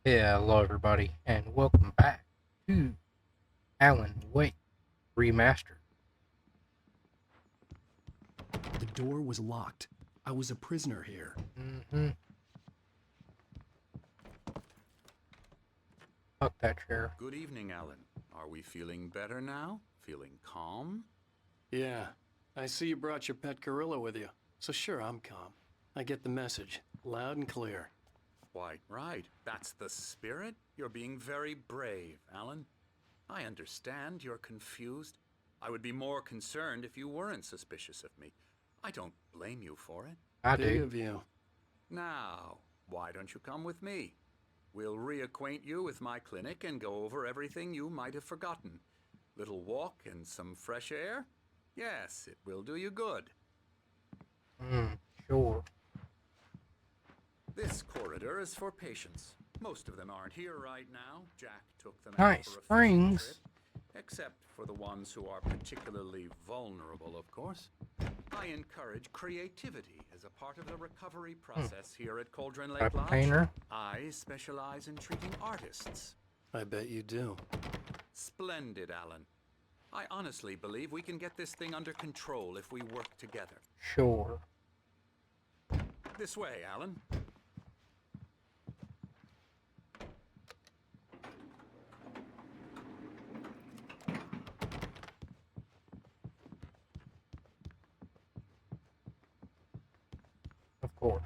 Yeah, hello everybody, and welcome back to Alan Wake Remastered. The door was locked. I was a prisoner here. Mm-hmm. Fuck that chair. Good evening, Alan. Are we feeling better now? Feeling calm? Yeah, I see you brought your pet gorilla with you. So sure, I'm calm. I get the message, loud and clear. Quite right. That's the spirit. You're being very brave, Alan. I understand you're confused. I would be more concerned if you weren't suspicious of me. I don't blame you for it. I Big do. of you. Now, why don't you come with me? We'll reacquaint you with my clinic and go over everything you might have forgotten. Little walk and some fresh air? Yes, it will do you good. Sure. This corridor is for patients. Most of them aren't here right now. Jack took them out Nice for a fishing trip. springs. Except for the ones who are particularly vulnerable, of course. I encourage creativity as a part of the recovery process here at Cauldron A Lake Lodge. painter. I specialize in treating artists. I bet you do. Splendid, Alan. I honestly believe we can get this thing under control if we work together. Sure. This way, Alan. Of course.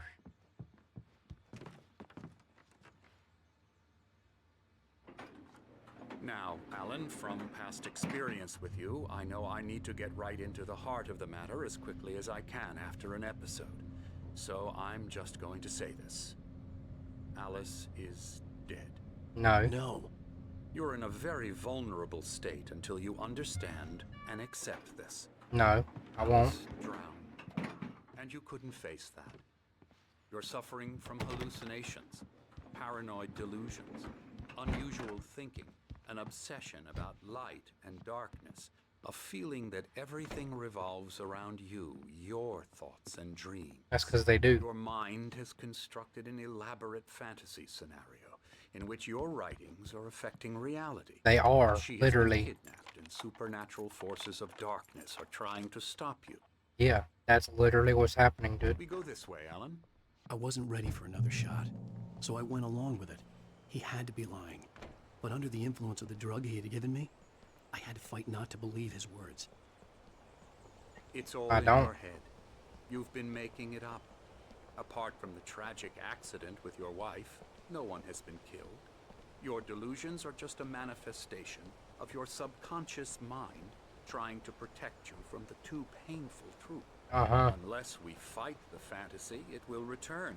Now, Alan, from past experience with you, I know I need to get right into the heart of the matter as quickly as I can after an episode. So I'm just going to say this. Alice is dead. No. No. You're in a very vulnerable state until you understand and accept this. No. I won't. Alice drowned. And you couldn't face that. You're suffering from hallucinations, paranoid delusions, unusual thinking, an obsession about light and darkness, a feeling that everything revolves around you, your thoughts and dreams. That's because they do. Your mind has constructed an elaborate fantasy scenario in which your writings are affecting reality. They are, She has literally. been kidnapped, and supernatural forces of darkness are trying to stop you. Yeah, that's literally what's happening, dude. We go this way, Alan. I wasn't ready for another shot, so I went along with it. He had to be lying. But under the influence of the drug he had given me, I had to fight not to believe his words. It's all I in don't. your head. You've been making it up. Apart from the tragic accident with your wife, no one has been killed. Your delusions are just a manifestation of your subconscious mind trying to protect you from the too painful truth. Unless we fight the fantasy, it will return.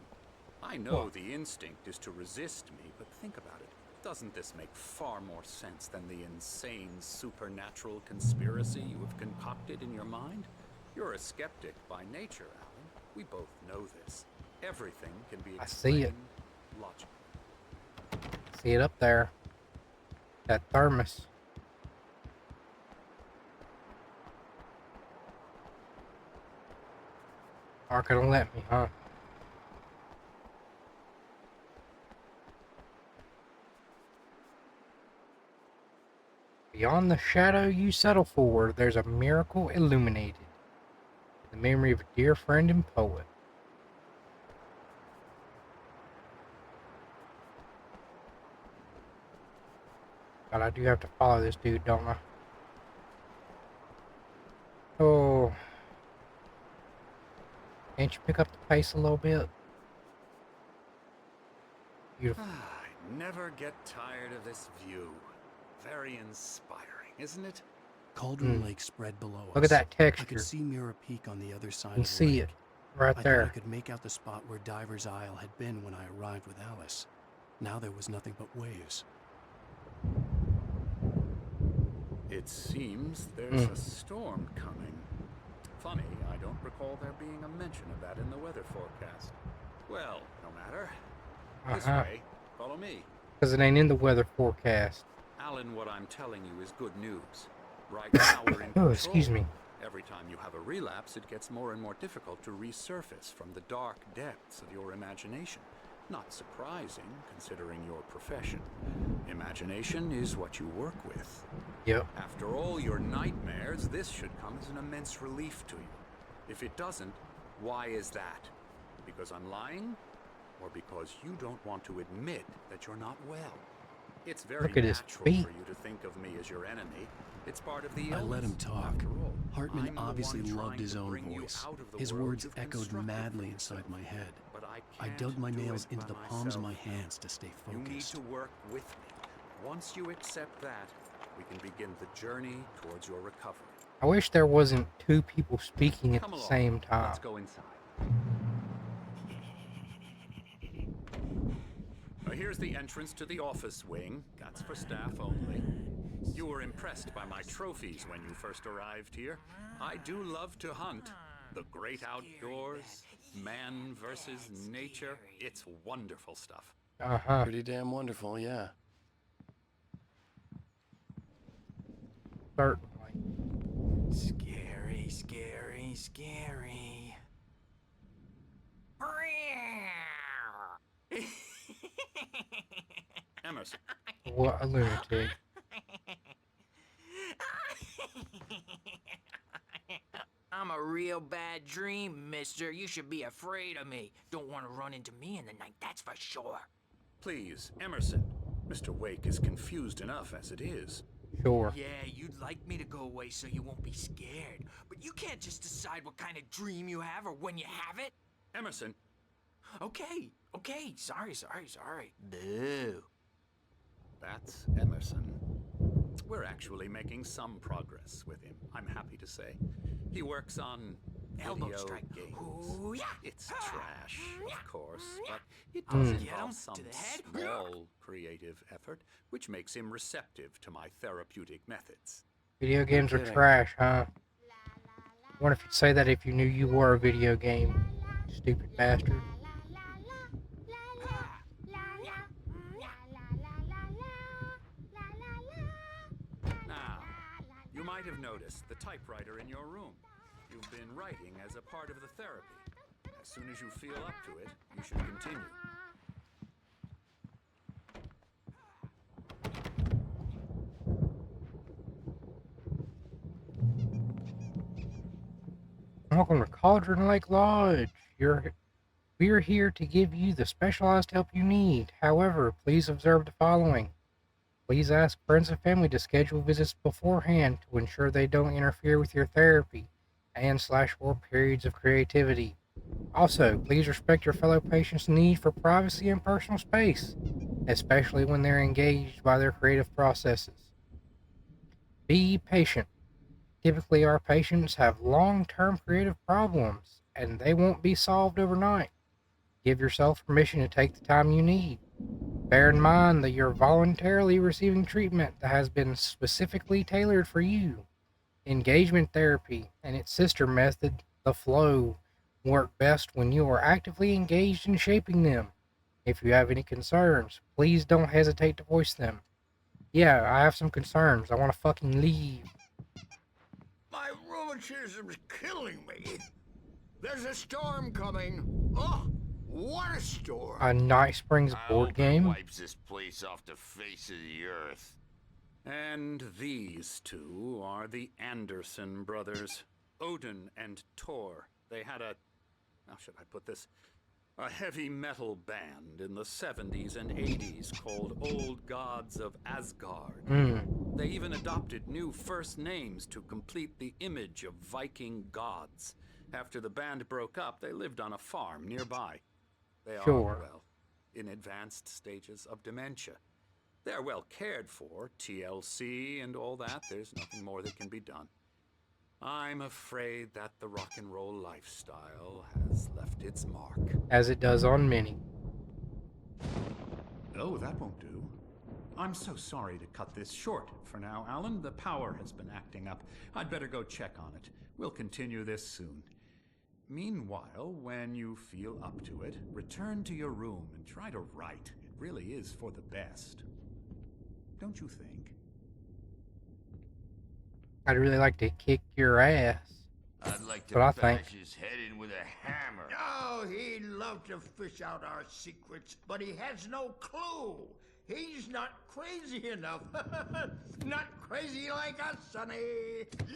I know Well, the instinct is to resist me, but think about it. Doesn't this make far more sense than the insane supernatural conspiracy you have concocted in your mind? You're a skeptic by nature, Alan. We both know this. Everything can be I see explained it. logically. See it up there. That thermos. Aren't gonna let me, huh? Beyond the shadow you settle for, there's a miracle illuminated. The memory of a dear friend and poet. But I do have to follow this dude, don't I? Oh, can't you pick up the pace a little bit? Beautiful. I never get tired of this view. Very inspiring, isn't it? Cauldron Lake spread below us. Look at that I texture. could see Mirror Peak on the other side You can of the see lake. it right I thought I there. could make out the spot where Diver's Isle had been when I arrived with Alice. Now there was nothing but waves. It seems there's a storm coming. Funny, I don't recall there being a mention of that in the weather forecast. Well, no matter. This way, follow me. Because it ain't in the weather forecast. Alan, what I'm telling you is good news. Right now we're in Oh, control. excuse me. Every time you have a relapse, it gets more and more difficult to resurface from the dark depths of your imagination. Not surprising, considering your profession. Imagination is what you work with. Yep. After all your nightmares, this should come as an immense relief to you. If it doesn't, why is that? Because I'm lying? Or because you don't want to admit that you're not well? It's very Look at his natural feet. for you to think of me as your enemy. It's part of the I let him illness. talk. After all, Hartman I'm the obviously one loved trying his to own bring you voice. out of the His world words you've echoed constructed madly for inside yourself. my head. But I can't dug my do nails it into by the palms of my myself. hands to stay You need focused. to work with me. Once you accept that, we can begin the journey towards your recovery. I wish there wasn't two people speaking at Come the along. same time. Let's go inside. Here's the entrance to the office wing. That's for staff only. You were impressed by my trophies when you first arrived here. I do love to hunt. The great outdoors, man versus nature. It's wonderful stuff. Uh-huh. Pretty damn wonderful, yeah. Certainly. Scary, scary, scary. Emerson, What a lunatic. I'm a real bad dream, mister. You should be afraid of me. Don't want to run into me in the night, that's for sure. please, Emerson. Mr. Wake is confused enough as it is. Sure. Yeah, you'd like me to go away so you won't be scared. But you can't just decide what kind of dream you have or when you have it. Emerson, Okay, sorry. Boo. that's Emerson. We're actually making some progress with him, I'm happy to say. He works on Elbow video strike. games. Ooh, yeah. It's trash, of course, but it Hmm. does Get him involve to some the head. small creative effort, which makes him receptive to my therapeutic methods. Video games are kidding. trash, huh? What if you'd say that if you knew you were a video game, stupid bastard? Now, you might have noticed the typewriter in your room. You've been writing as a part of the therapy. As soon as you feel up to it, you should continue. Welcome to Cauldron Lake Lodge. We're here to give you the specialized help you need. However, please observe the following. Please ask friends and family to schedule visits beforehand to ensure they don't interfere with your therapy and/or periods of creativity. Also, please respect your fellow patients' need for privacy and personal space, especially when they're engaged by their creative processes. Be patient. Typically, our patients have long-term creative problems, and they won't be solved overnight. Give yourself permission to take the time you need. Bear in mind that you're voluntarily receiving treatment that has been specifically tailored for you. Engagement therapy and its sister method, the flow, work best when you are actively engaged in shaping them. If you have any concerns, please don't hesitate to voice them. Yeah, I have some concerns. I want to fucking leave. My rheumatism's killing me. There's a storm coming. Oh, what a storm. A Night Springs I board hope it game? wipes this place off the face of the earth. And these two are the Anderson brothers, Odin and Thor. They had how should I put this? A heavy metal band in the 70s and 80s called Old Gods of Asgard. They even adopted new first names to complete the image of Viking gods. After the band broke up, they lived on a farm nearby. They Sure. are, well, in advanced stages of dementia. They're well cared for, TLC and all that. There's nothing more that can be done. I'm afraid that the rock and roll lifestyle has left its mark. As it does on many. Oh, that won't do. I'm so sorry to cut this short for now, Alan. The power has been acting up. I'd better go check on it. We'll continue this soon. Meanwhile, when you feel up to it, return to your room and try to write. It really is for the best. Don't you think? I'd really like to kick your ass. I'd like to But I think bash his head in with a hammer. Oh, he'd love to fish out our secrets, but he has no clue. He's not crazy enough. Not crazy like us, Sonny.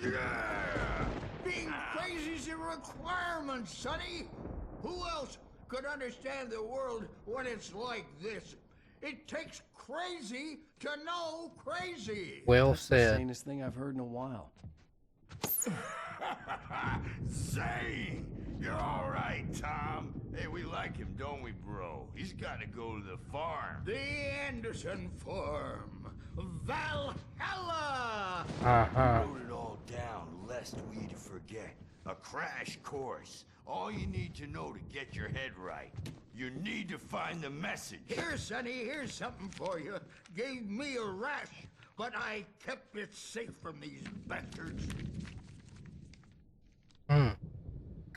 Yeah! Being crazy's a requirement, Sonny. Who else could understand the world when it's like this? It takes crazy to know crazy. well That's the said. sanest thing I've heard in a while. Zane! You're alright, Tom. Hey, we like him, don't we, bro? He's gotta go to the farm. The Anderson Farm. Valhalla! Uh-huh. Wrote it all down, lest we forget. A crash course. All you need to know to get your head right. You need to find the message. Here, Sonny, here's something for you. Gave me a rash, but I kept it safe from these bastards.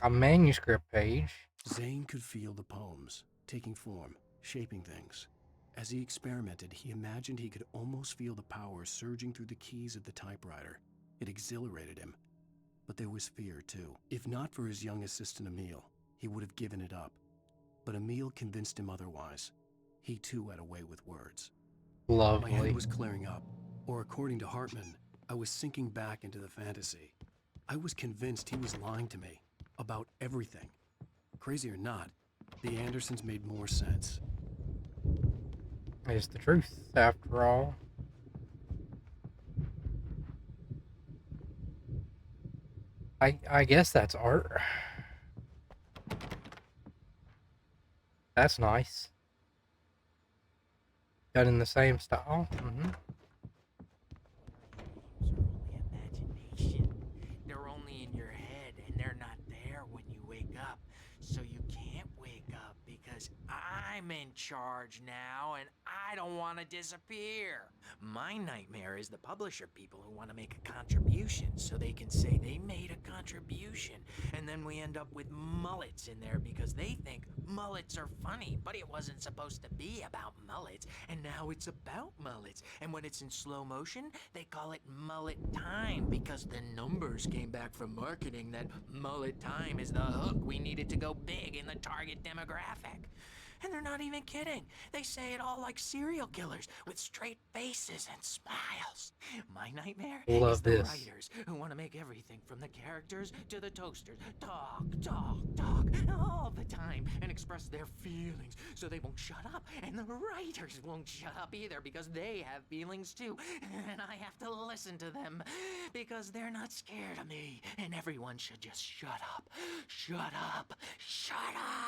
A manuscript page. Zane could feel the poems, taking form, shaping things. As he experimented, he imagined he could almost feel the power surging through the keys of the typewriter. It exhilarated him. But there was fear, too. If not for his young assistant Emil, he would have given it up. But Emil convinced him otherwise. He, too, had a way with words. My Lovely. head was clearing up, or according to Hartman, I was sinking back into the fantasy. I was convinced he was lying to me about everything. Crazy or not, the Andersons made more sense. It's the truth, after all. I guess that's art. That's nice. Done in the same style. Imagination. They're only in your head, and they're not there when you wake up. So you can't wake up because I'm in charge now, and I don't want to disappear. My nightmare is the publisher people who want to make a contribution so they can say they made a contribution, and then we end up with mullets in there because they think mullets are funny, but it wasn't supposed to be about mullets, and now it's about mullets. And when it's in slow motion, they call it mullet time because the numbers came back from marketing that mullet time is the hook we needed to go big in the target demographic. And they're not even kidding. They say it all like serial killers with straight faces and smiles. My nightmare Love is the this. writers who want to make everything from the characters to the toasters talk, talk, talk all the time and express their feelings so they won't shut up. And the writers won't shut up either because they have feelings too. And I have to listen to them because they're not scared of me. And everyone should just shut up. Shut up. Shut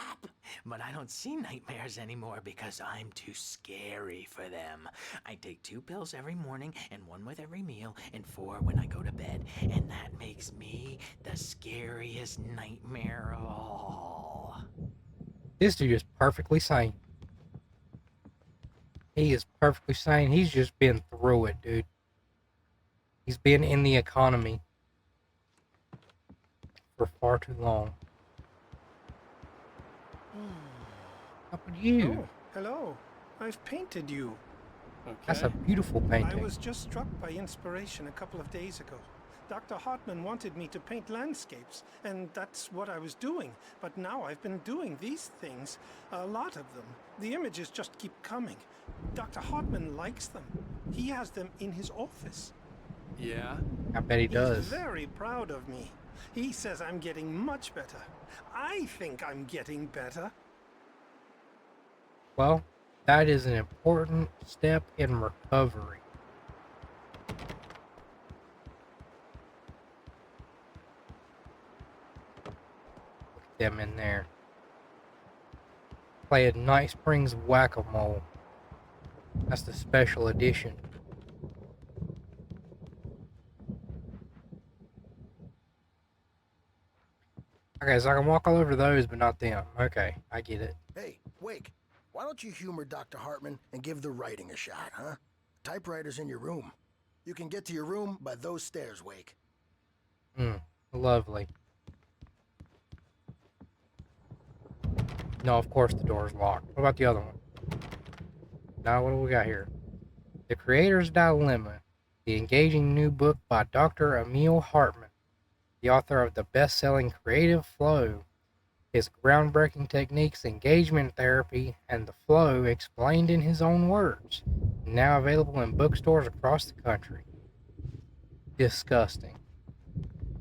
up. But I don't see nightmares anymore because I'm too scary for them. I take 2 pills every morning and 1 with every meal and 4 when I go to bed. And that makes me the scariest nightmare of all. This dude is perfectly sane. He is perfectly sane. He's just been through it, dude. He's been in the economy for far too long. How about you? Oh, hello. I've painted you. That's a beautiful I painting. was just struck by inspiration a couple of days ago. Dr. Hartman wanted me to paint landscapes, and that's what I was doing. But now I've been doing these things, a lot of them. The images just keep coming. Dr. Hartman likes them. He has them in his office. Yeah? I bet he does. He's very proud of me. He says I'm getting much better. I think I'm getting better. Well, that is an important step in recovery. Look at them in there. Playing Night Springs Whack-A-Mole. That's the special edition. Okay, so I can walk all over those, but not them. Okay, I get it. Hey, Wake, why don't you humor Dr. Hartman and give the writing a shot, huh? Typewriter's in your room. You can get to your room by those stairs, Wake. Lovely. No, of course the door's locked. What about the other one? Now, what do we got here? The Creator's Dilemma. The engaging new book by Dr. Emil Hartman. the author of the best-selling Creative Flow. His groundbreaking techniques, engagement therapy, and the flow explained in his own words. Now available in bookstores across the country. Disgusting.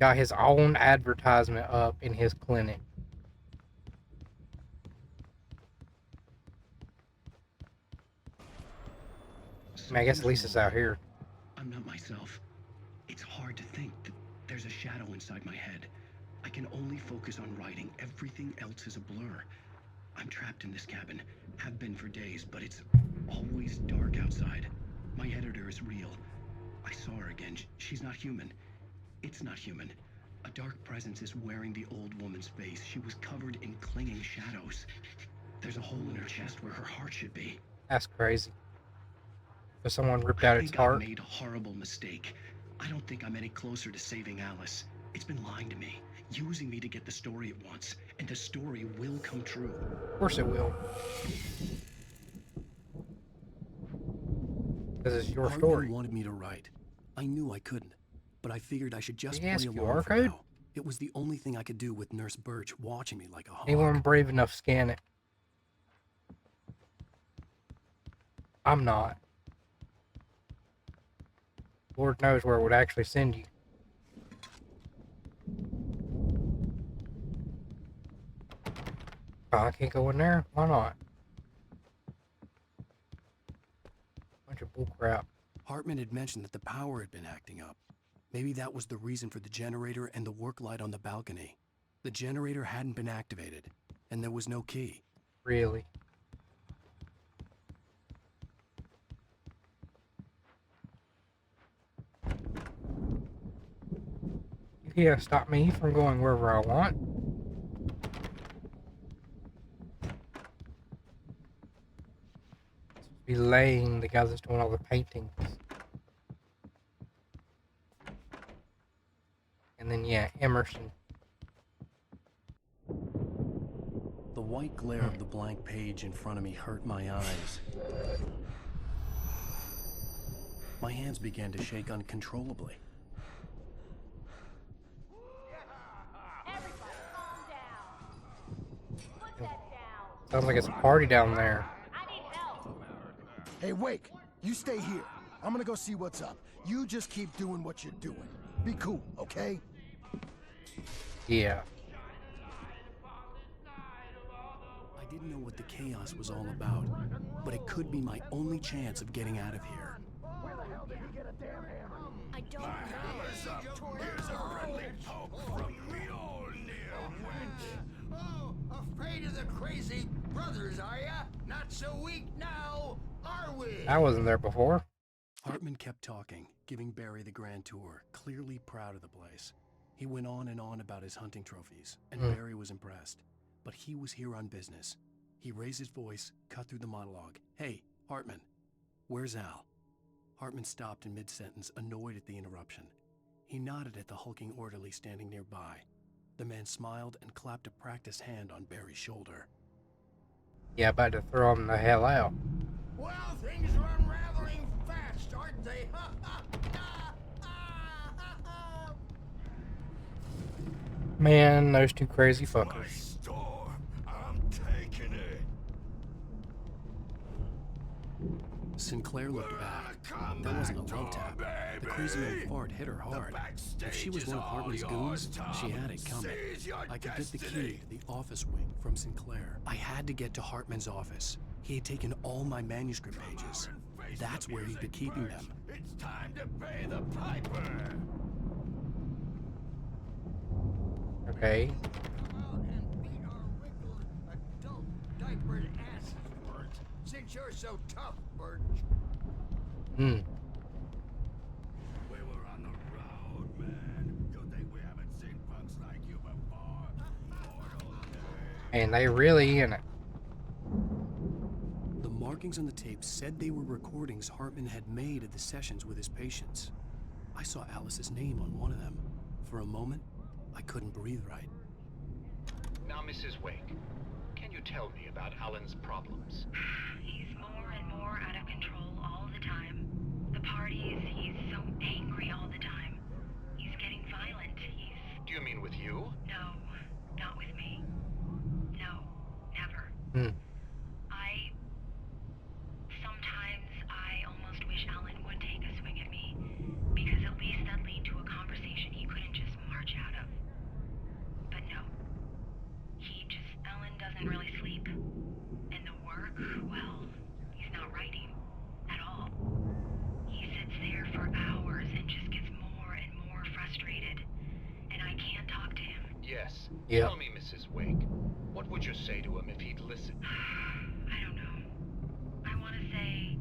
Got his own advertisement up in his clinic. I mean, I guess Lisa's out here. I'm not myself. It's hard to think that there's a shadow inside my head. I can only focus on writing. Everything else is a blur. I'm trapped in this cabin. Have been for days, but it's always dark outside. My editor is real. I saw her again. She's not human. It's not human. A dark presence is wearing the old woman's face. She was covered in clinging shadows. There's a hole in her chest where her heart should be. That's crazy. So someone ripped out its heart. I made a horrible mistake. I don't think I'm any closer to saving Alice. It's been lying to me, using me to get the story it wants, and the story will come true. Of course it will. This is your story. Hartman wanted me to write. I knew I couldn't, but I figured I should just play along QR for code? now. It was the only thing I could do with Nurse Birch watching me like a hawk. Anyone brave enough scan it? I'm not. Lord knows where it would actually send you. Oh, I can't go in there? Why not? Bunch of bullcrap. Hartman had mentioned that the power had been acting up. Maybe that was the reason for the generator and the work light on the balcony. The generator hadn't been activated, and there was no key. Really? You can't stop me from going wherever I want. Be Lane, the guy that's doing all the paintings. And then, yeah, Emerson. The white glare of the blank page in front of me hurt my eyes. My hands began to shake uncontrollably. Everybody calm down. Put that down. Sounds like it's a party down there. I need help. Hey, Wake, you stay here. I'm gonna go see what's up. You just keep doing what you're doing. Be cool, okay? Yeah. I didn't know what the chaos was all about, but it could be my only chance of getting out of here. I don't know. Here's a friendly poke from Mjolnir, wench. Oh, afraid of the crazy brothers, are ya? Not so weak now, are we? I wasn't there before. Hartman kept talking, giving Barry the grand tour, clearly proud of the place. He went on and on about his hunting trophies, and Barry was impressed. But he was here on business. He raised his voice, cut through the monologue. Hey, Hartman, where's Al? Hartman stopped in mid-sentence, annoyed at the interruption. He nodded at the hulking orderly standing nearby. The man smiled and clapped a practiced hand on Barry's shoulder. Yeah, about to throw him the hell out. Well, things are unraveling fast, aren't they? Man, those two crazy fuckers. Storm, I'm taking it. Sinclair looked back. That wasn't a love tap. The crazy old fart hit her hard. If she was one of Hartman's goons, she had it coming. I could get the key to the office wing from Sinclair. I had to get to Hartman's office. He had taken all my manuscript pages. That's where he'd been keeping them. It's time to pay the piper. Okay. And beat our wrinkled adult diapered asses, Bert. Since you're so tough, Bert. Hmm. We were on the road, man. You think we haven't seen punks like you before? Mortal day. And they really in it. The markings on the tape said they were recordings Hartman had made of the sessions with his patients. I saw Alice's name on one of them. For a moment, I couldn't breathe right. Now, Mrs. Wake, can you tell me about Alan's problems? He's more and more out of control all the time. The parties, he's so angry all the time. He's getting violent. Do Yep. Tell me, Mrs. Wake, what would you say to him if he'd listen? I don't know. I want to say,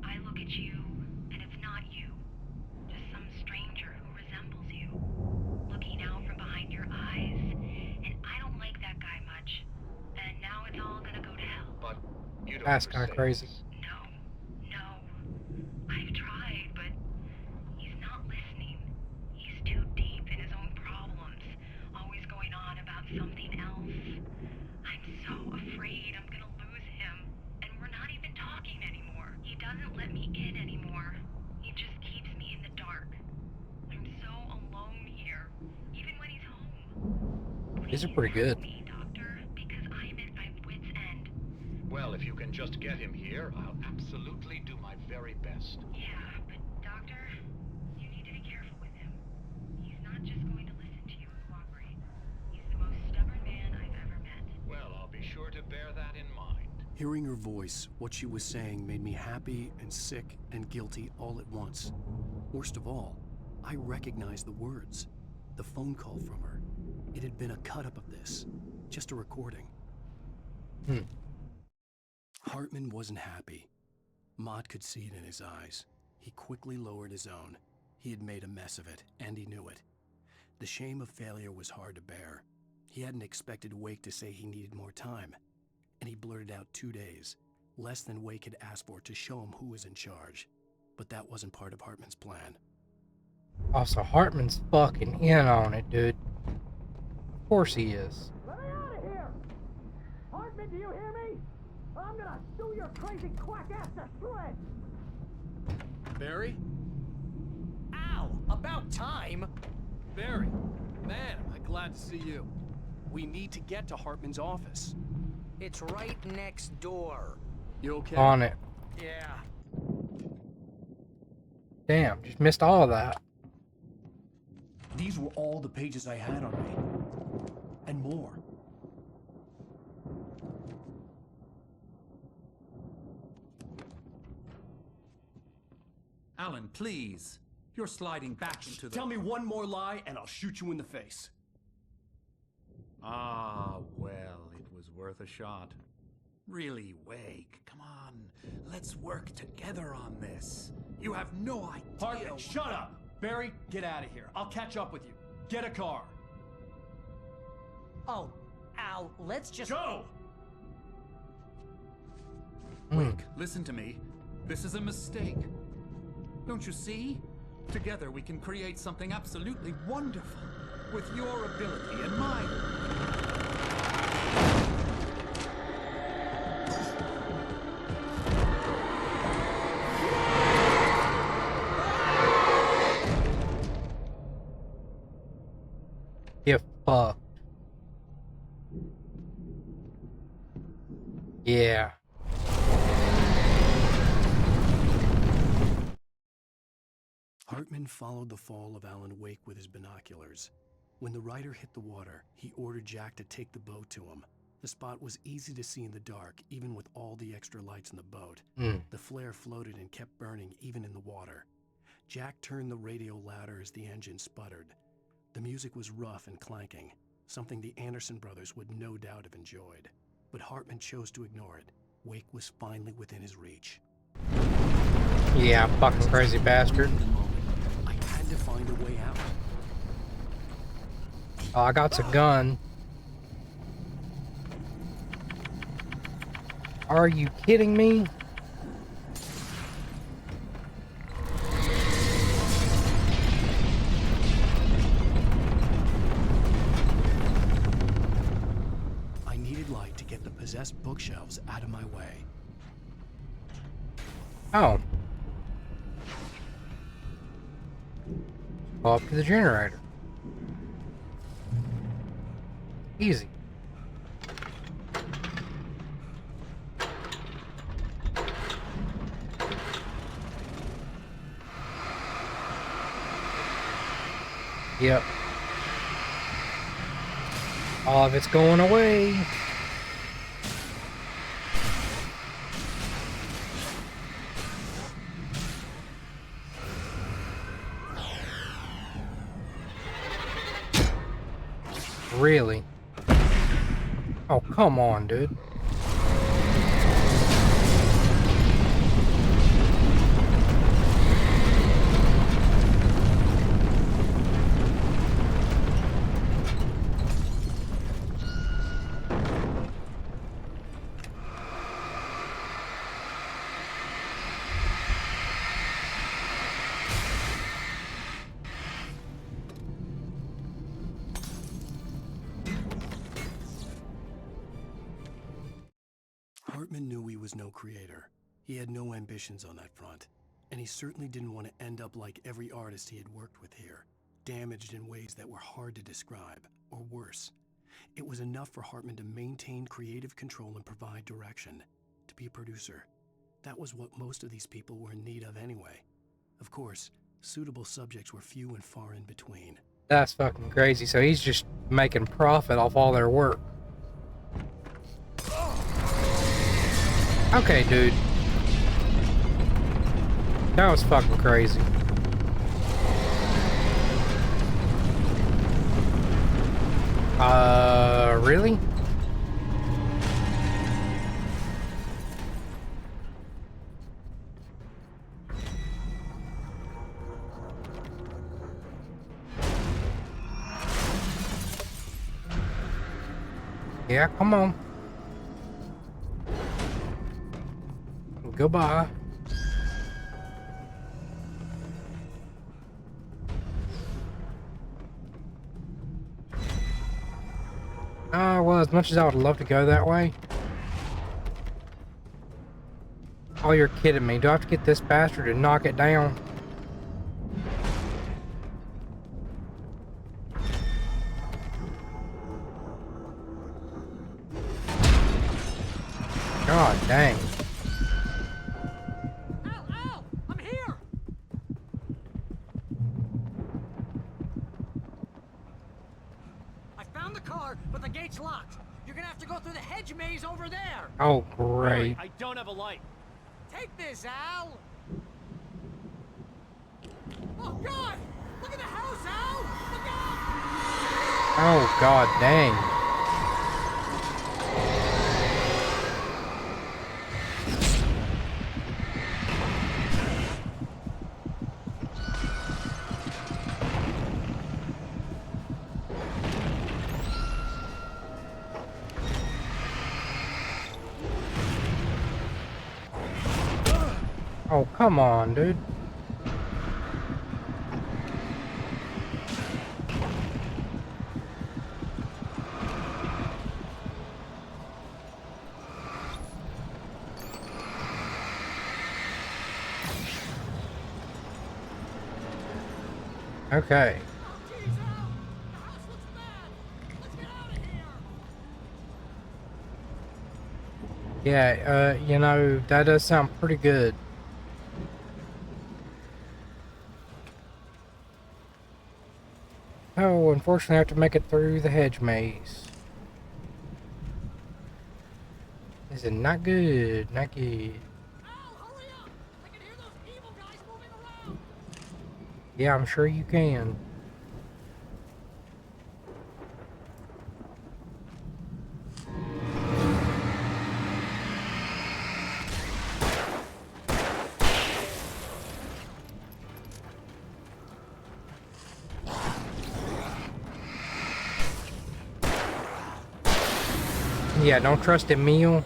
I look at you, and it's not you. Just some stranger who resembles you. Looking out from behind your eyes. And I don't like that guy much. And now it's all gonna go to hell. But you don't That's kind ever of say crazy. this. No. I've tried, but he's not listening. He's too deep in his own problems. Always going on about something else. I'm so afraid I'm gonna lose him. And we're not even talking anymore. He doesn't let me in anymore. He just keeps me in the dark. I'm so alone here, even when he's home. These are pretty good. Please help me, Doctor, because I'm at my wit's end. Well, if you can just get him here, I'll absolutely do my very best. Yeah, but Doctor, you need to be careful with him. He's not just going to listen to you and cooperate. He's the most stubborn man I've ever met. Well, I'll be sure to bear that in mind. Hearing her voice, what she was saying made me happy and sick and guilty all at once. Worst of all, I recognized the words. The phone call from her. It had been a cut-up of this. Just a recording. Hartman wasn't happy. Mott could see it in his eyes. He quickly lowered his own. He had made a mess of it, and he knew it. The shame of failure was hard to bear. He hadn't expected Wake to say he needed more time. And he blurted out 2 days, less than Wake had asked for, to show him who was in charge. But that wasn't part of Hartman's plan. Also, Hartman's fucking in on it, dude. Of course he is. Let me out of here! Hartman, do you hear me? I'm gonna sew your crazy quack ass to shreds! Barry? Ow! About time! Barry! Man, am I glad to see you. We need to get to Hartman's office. It's right next door. You okay? On it. Yeah. Damn, just missed all of that. These were all the pages I had on me. And more. Alan, please. You're sliding back into the... Tell me one more lie and I'll shoot you in the face. Ah, well, it was worth a shot. Really, Wake, come on. Let's work together on this. You have no idea... Hartman, shut up! Barry, get out of here. I'll catch up with you. Get a car. Oh, Al, let's just... Go! Wake, listen to me. This is a mistake. Don't you see? Together we can create something absolutely wonderful. With your ability and mine. Get fucked. Yeah. Hartman followed the fall of Alan Wake with his binoculars. When the rider hit the water, he ordered Jack to take the boat to him. The spot was easy to see in the dark, even with all the extra lights in the boat. The flare floated and kept burning, even in the water. Jack turned the radio louder as the engine sputtered. The music was rough and clanking, something the Anderson brothers would no doubt have enjoyed. But Hartman chose to ignore it. Wake was finally within his reach. Yeah, fucking crazy bastard. I had to find a way out. Oh, I got a gun. Are you kidding me? I needed light to get the possessed bookshelves out of my way. Oh. Go up to the generator. Easy. Yep. All of it's going away. Really? Oh, come on, dude. Hartman knew he was no creator. He had no ambitions on that front. And he certainly didn't want to end up like every artist he had worked with here, damaged in ways that were hard to describe, or worse. It was enough for Hartman to maintain creative control and provide direction, to be a producer. That was what most of these people were in need of anyway. Of course, suitable subjects were few and far in between. That's fucking crazy. So he's just making profit off all their work. Okay, dude. That was fucking crazy. Really? Yeah, come on. Goodbye. Well, as much as I would love to go that way. Oh, you're kidding me. Do I have to get this bastard to knock it down? God dang. Al! I'm here! I found the car, but the gate's locked. You're gonna have to go through the hedge maze over there. Oh, great. I don't have a light. Take this, Al! Oh, God! Look at the house, Al! Look out! Oh, god dang. Oh, come on, dude. Okay. Yeah, you know, that does sound pretty good. Oh, unfortunately I have to make it through the hedge maze. This is not good, not good. Yeah, I'm sure you can. Yeah, don't trust Emil.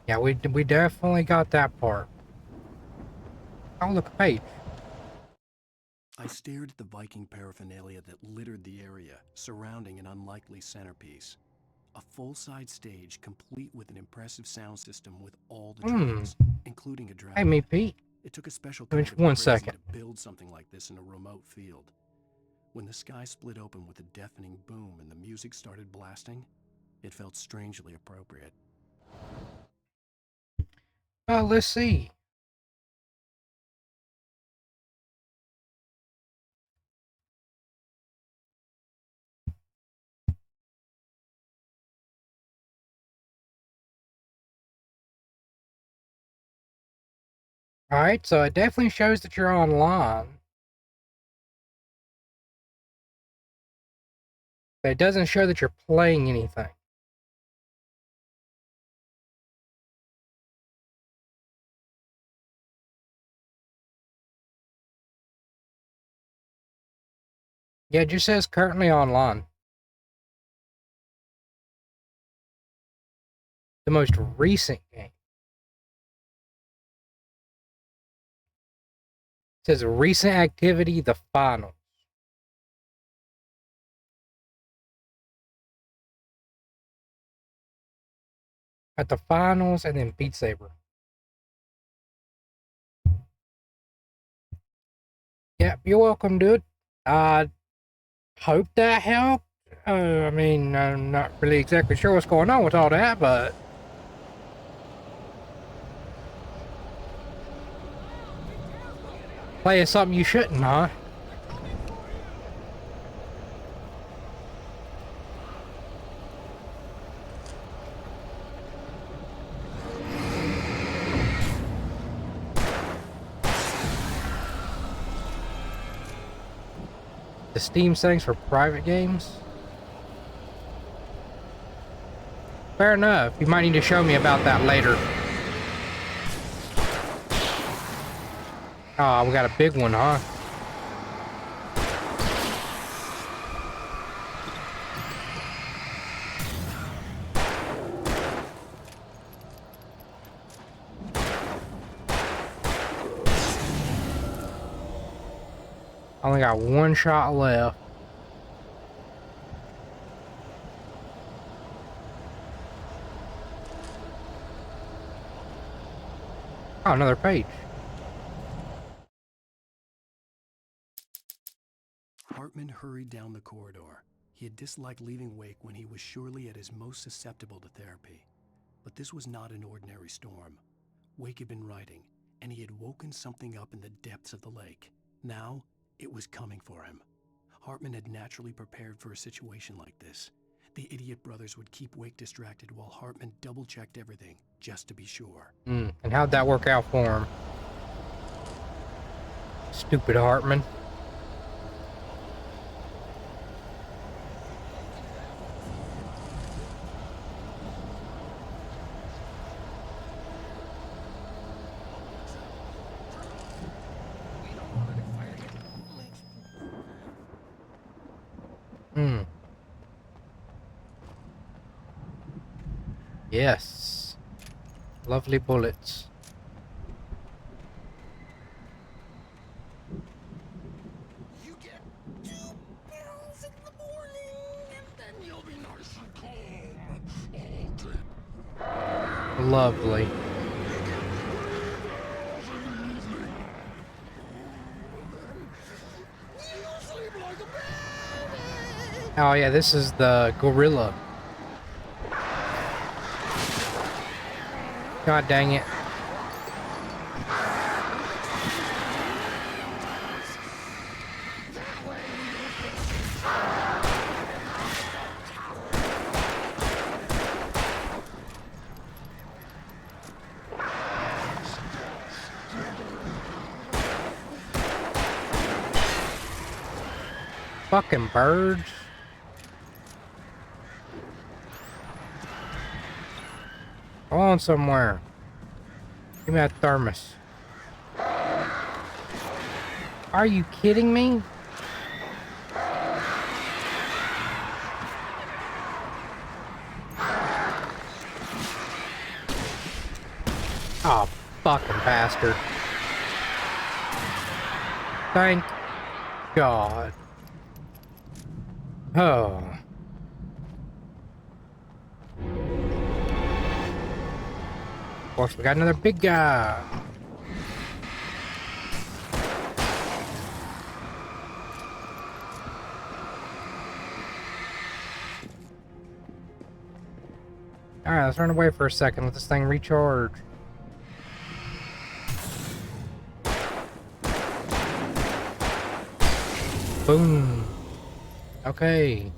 Yeah, we definitely got that part. Oh, look, a page. I stared at the Viking paraphernalia that littered the area, surrounding an unlikely centerpiece. A full-size stage complete with an impressive sound system with all the drums, including a dragon. Hey, me, Pete. It took a special Give me kind of one crazy second. to build something like this in a remote field. When the sky split open with a deafening boom and the music started blasting, it felt strangely appropriate. Let's see. Alright, so it definitely shows that you're online. But it doesn't show that you're playing anything. Yeah, it just says currently online. The most recent game. It says recent activity, the finals. At the finals, and then Beat Saber. Yep, you're welcome, dude. I hope that helped. I mean, I'm not really exactly sure what's going on with all that, but... Playing something you shouldn't, huh? The Steam settings for private games? Fair enough. You might need to show me about that later. Oh, we got a big one, huh? I only got one shot left. Oh, another page. Hartman hurried down the corridor. He had disliked leaving Wake when he was surely at his most susceptible to therapy. But this was not an ordinary storm. Wake had been writing, and he had woken something up in the depths of the lake. Now, it was coming for him. Hartman had naturally prepared for a situation like this. The idiot brothers would keep Wake distracted while Hartman double-checked everything, just to be sure. And how'd that work out for him? Stupid Hartman. Yes. Lovely bullets. You get 2 pills in the morning, and then you'll be nice and calm all day. Lovely. Oh yeah, this is the gorilla. God dang it. Fucking birds. Go on somewhere. Give me that thermos. Are you kidding me? Oh, fucking bastard. Thank God. Oh. Of course, we got another big guy. Alright, let's run away for a second. Let this thing recharge. Boom. Okay.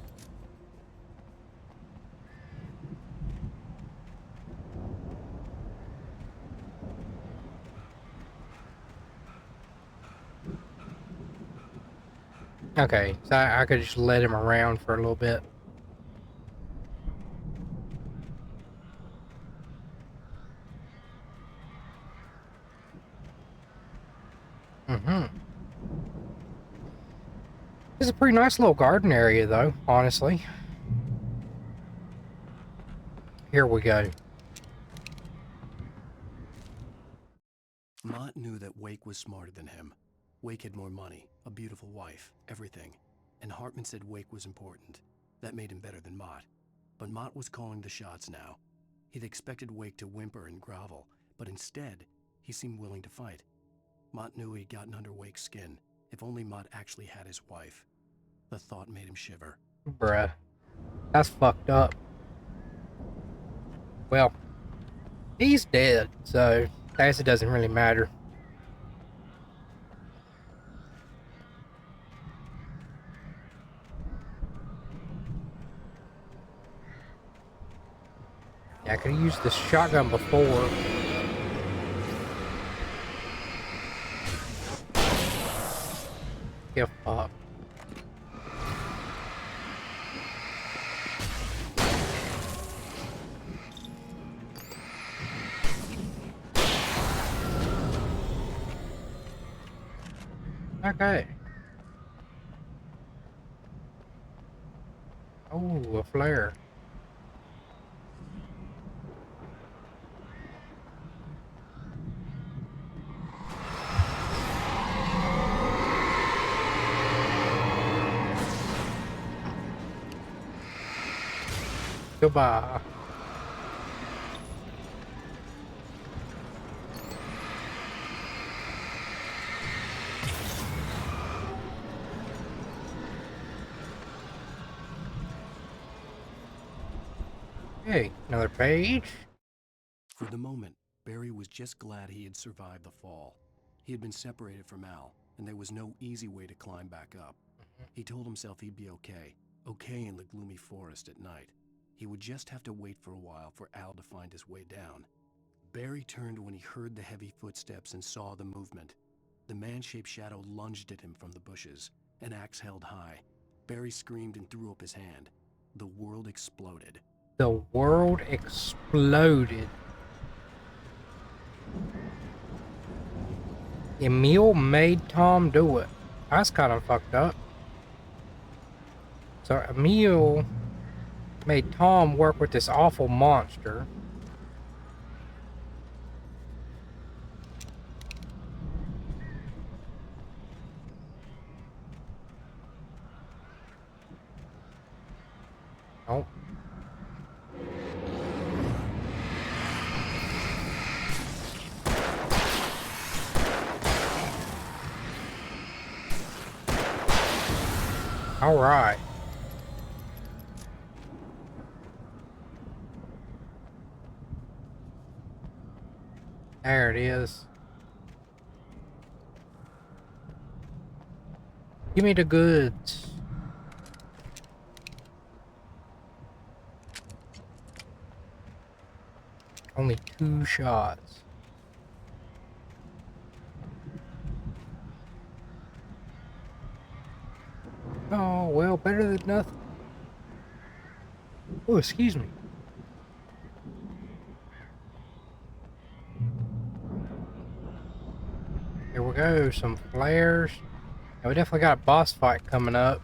Okay, so I could just let him around for a little bit. Mm-hmm. It's a pretty nice little garden area, though, honestly. Here we go. Mott knew that Wake was smarter than him. Wake had more money, a beautiful wife, everything. And Hartman said Wake was important. That made him better than Mott. But Mott was calling the shots now. He'd expected Wake to whimper and grovel, but instead, he seemed willing to fight. Mott knew he'd gotten under Wake's skin. If only Mott actually had his wife. The thought made him shiver. Bruh. That's fucked up. Well, he's dead, so I guess it doesn't really matter. Yeah, I could have used the shotgun before. Give up. Okay. Oh, a flare. Goodbye. Hey, another page. For the moment, Barry was just glad he had survived the fall. He had been separated from Al, and there was no easy way to climb back up. He told himself he'd be okay in the gloomy forest at night. He would just have to wait for a while for Al to find his way down. Barry turned when he heard the heavy footsteps and saw the movement. The man-shaped shadow lunged at him from the bushes, an axe held high. Barry screamed and threw up his hand. The world exploded. The world exploded. Emil made Tom do it. That's kind of fucked up. So Emil made Tom work with this awful monster. Oh. All right. There it is. Give me the goods. Only 2 shots. Oh, well, better than nothing. Oh, excuse me. Here we go, some flares. And we definitely got a boss fight coming up.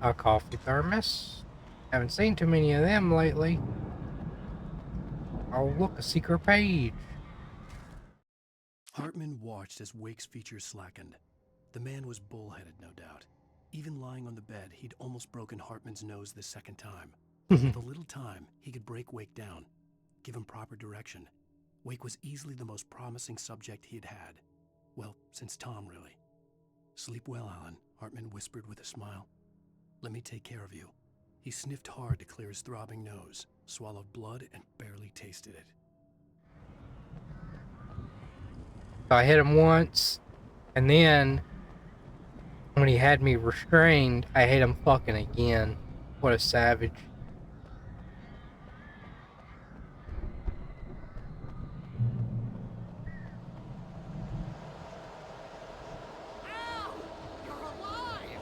A coffee thermos. Haven't seen too many of them lately. Oh, look, a secret page. Hartman watched as Wake's features slackened. The man was bullheaded, no doubt. Even lying on the bed, he'd almost broken Hartman's nose the second time. With a little time, he could break Wake down, give him proper direction. Wake was easily the most promising subject he had had. Well, since Tom, really. Sleep well, Alan, Hartman whispered with a smile. Let me take care of you. He sniffed hard to clear his throbbing nose, swallowed blood, and barely tasted it. So I hit him once, and then when he had me restrained, I hit him fucking again. What a savage. Al! You're alive!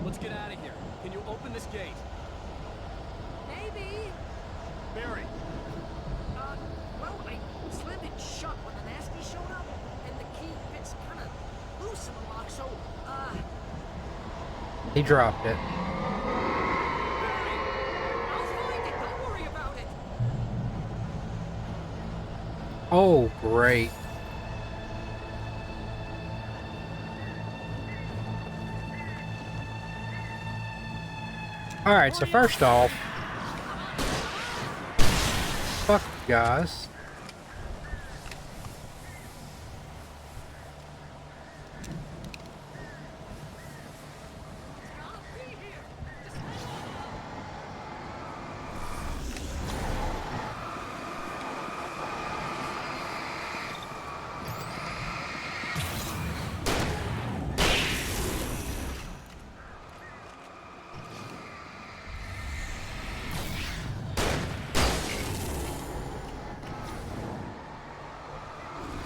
Let's get out of here. Can you open this gate? Maybe. Barry! Well, I slammed it shut. What He dropped it. I'll find it. Don't worry about it. Oh, great. Alright, so first off, fuck you guys.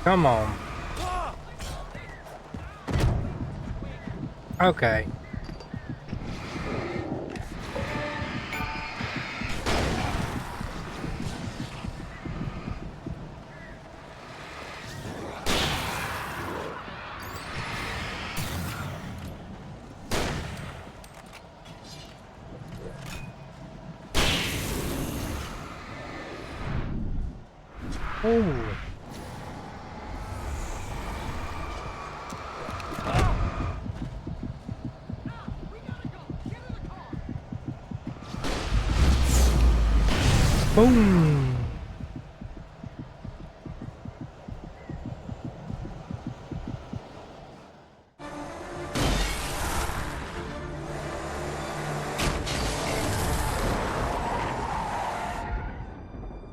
Come on. Okay. Ooh. Boom.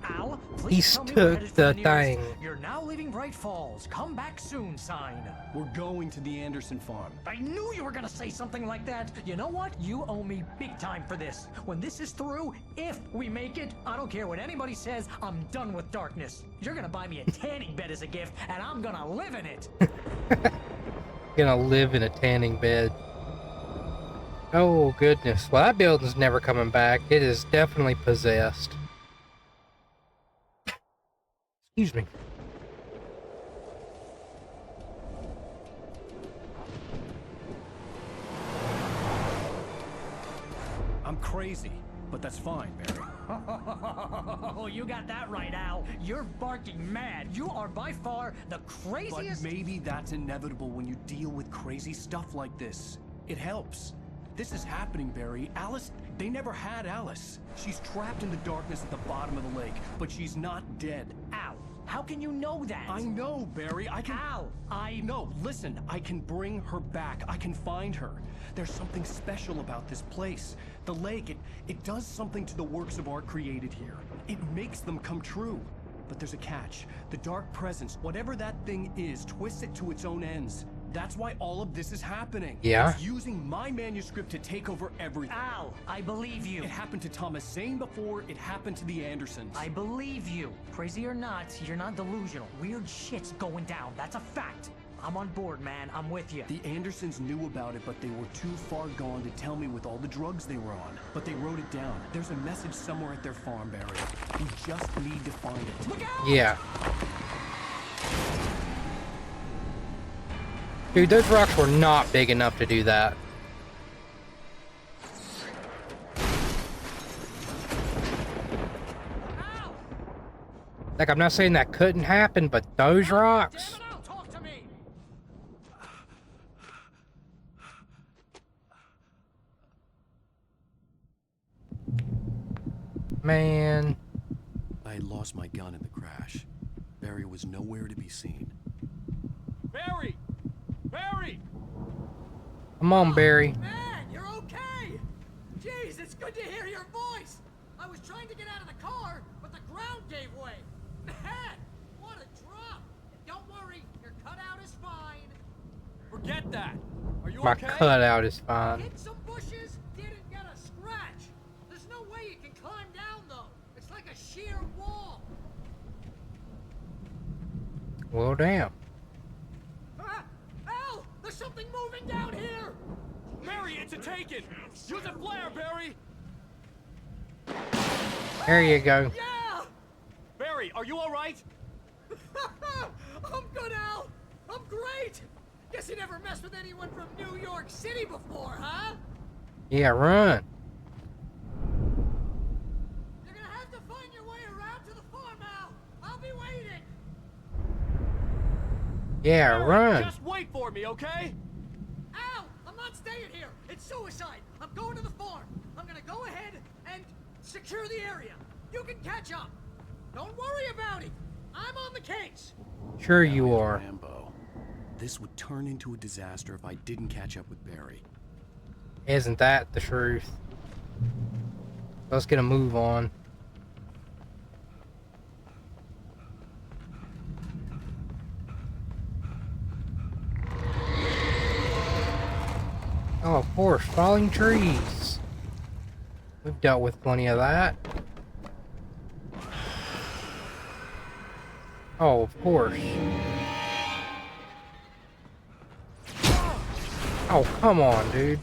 Al, He please tell me we're headed took for the nearest thing. "You're now leaving Bright Falls. Come back soon" sign. We're going to the Anderson farm. I knew you were gonna say something like that. You know what? You owe me big time for this. When this is through, if we make it, I don't care what anybody says, I'm done with darkness. You're gonna buy me a tanning bed as a gift, and I'm gonna live in it. Gonna live in a tanning bed. Oh, goodness. Well, that building's never coming back. It is definitely possessed. Excuse me. I'm crazy, but that's fine, Barry. Oh, you got that right, Al. You're barking mad. You are by far the But craziest. maybe that's inevitable when you deal with crazy stuff like this. It helps. This is happening, Barry. Alice, they never had Alice. She's trapped in the darkness at the bottom of the lake, but she's not dead. Al, how can you know that? I know, Barry. I can... Al, No, listen. I can bring her back. I can find her. There's something special about this place. The lake, it does something to the works of art created here. It makes them come true. But there's a catch. The dark presence, whatever that thing is, twists it to its own ends. That's why all of this is happening. Yeah? It's using my manuscript to take over everything. Al, I believe you. It happened to Thomas Zane before, it happened to the Andersons. I believe you. Crazy or not, you're not delusional. Weird shit's going down. That's a fact. I'm on board, man. I'm with you. The Andersons knew about it, but they were too far gone to tell me with all the drugs they were on. But they wrote it down. There's a message somewhere at their farm, Barry. We just need to find it. Look out! Yeah. Dude, those rocks were not big enough to do that. Al! Like, I'm not saying that couldn't happen, but those rocks... Damn it, Al, talk to me! Man. I had lost my gun in the crash. Barry was nowhere to be seen. Barry! Barry! Come on, Barry. Man, you're okay! Jeez, it's good to hear your voice! I was trying to get out of the car, but the ground gave way. Man, what a drop! Don't worry, your cutout is fine. Forget that! Are you My okay? cutout is fine. Hit some bushes, didn't get a scratch. There's no way you can climb down, though. It's like a sheer wall. Well, damn. Al, there's something moving down here! Barry, it's a taken! Use a flare, Barry! There you go. Yeah! Barry, are you alright? I'm good, Al. I'm great. Guess you never messed with anyone from New York City before, huh? Yeah, run. You're gonna have to find your way around to the farm, Al. I'll be waiting. Yeah, Barry, run. just wait for me, okay? Al, I'm not staying here. It's suicide. I'm going to the farm. I'm gonna go ahead and secure the area. You can catch up. Don't worry about it. I'm on the case. Sure Now you he's are. Rambo. This would turn into a disaster if I didn't catch up with Barry. Isn't that the truth? Let's get a move on. Oh, of course, falling trees. We've dealt with plenty of that. Oh, of course. Oh, come on, dude.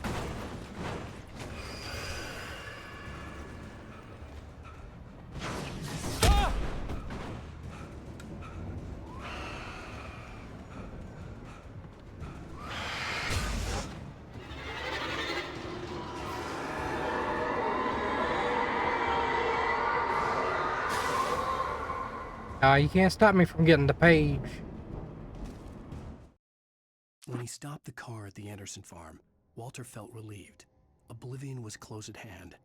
You can't stop me from getting the page. When he stopped the car at the Anderson farm, Walter felt relieved. Oblivion was close at hand.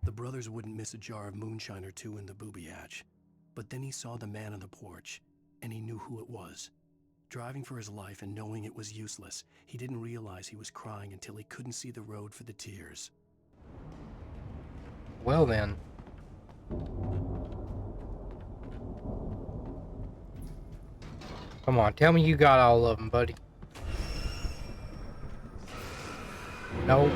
The brothers wouldn't miss a jar of moonshine or two in the booby hatch. But then he saw the man on the porch, and he knew who it was. Driving for his life and knowing it was useless, he didn't realize he was crying until he couldn't see the road for the tears. Well then. Come on, tell me you got all of them, buddy. Nope.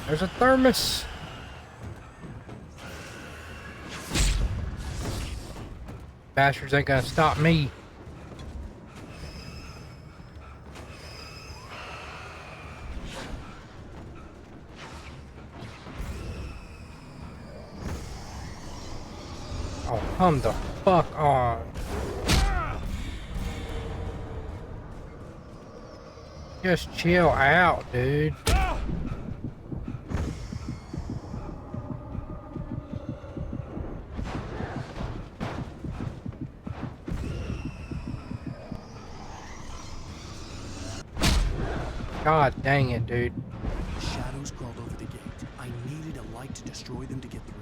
There's a thermos. Bastards ain't gonna stop me. Oh, come the fuck on. Just chill out, dude. God dang it, dude. Shadows crawled over the gate. I needed a light to destroy them to get through.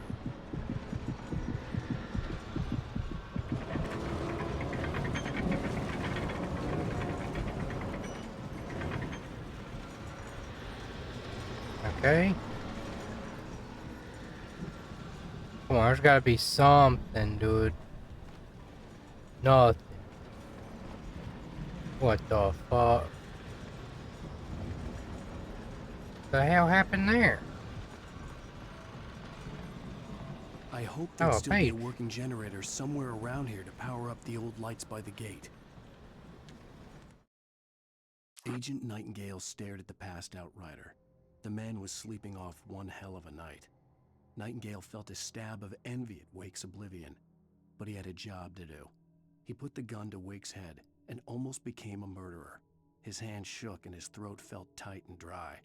Okay. Come on, there's gotta be something, dude. Nothing. What the fuck? The hell happened there? I hoped there'd Oh, still be a page. working generator somewhere around here to power up the old lights by the gate. Agent Nightingale stared at the passed-out rider. The man was sleeping off one hell of a night. Nightingale felt a stab of envy at Wake's oblivion, but he had a job to do. He put the gun to Wake's head and almost became a murderer. His hand shook and his throat felt tight and dry.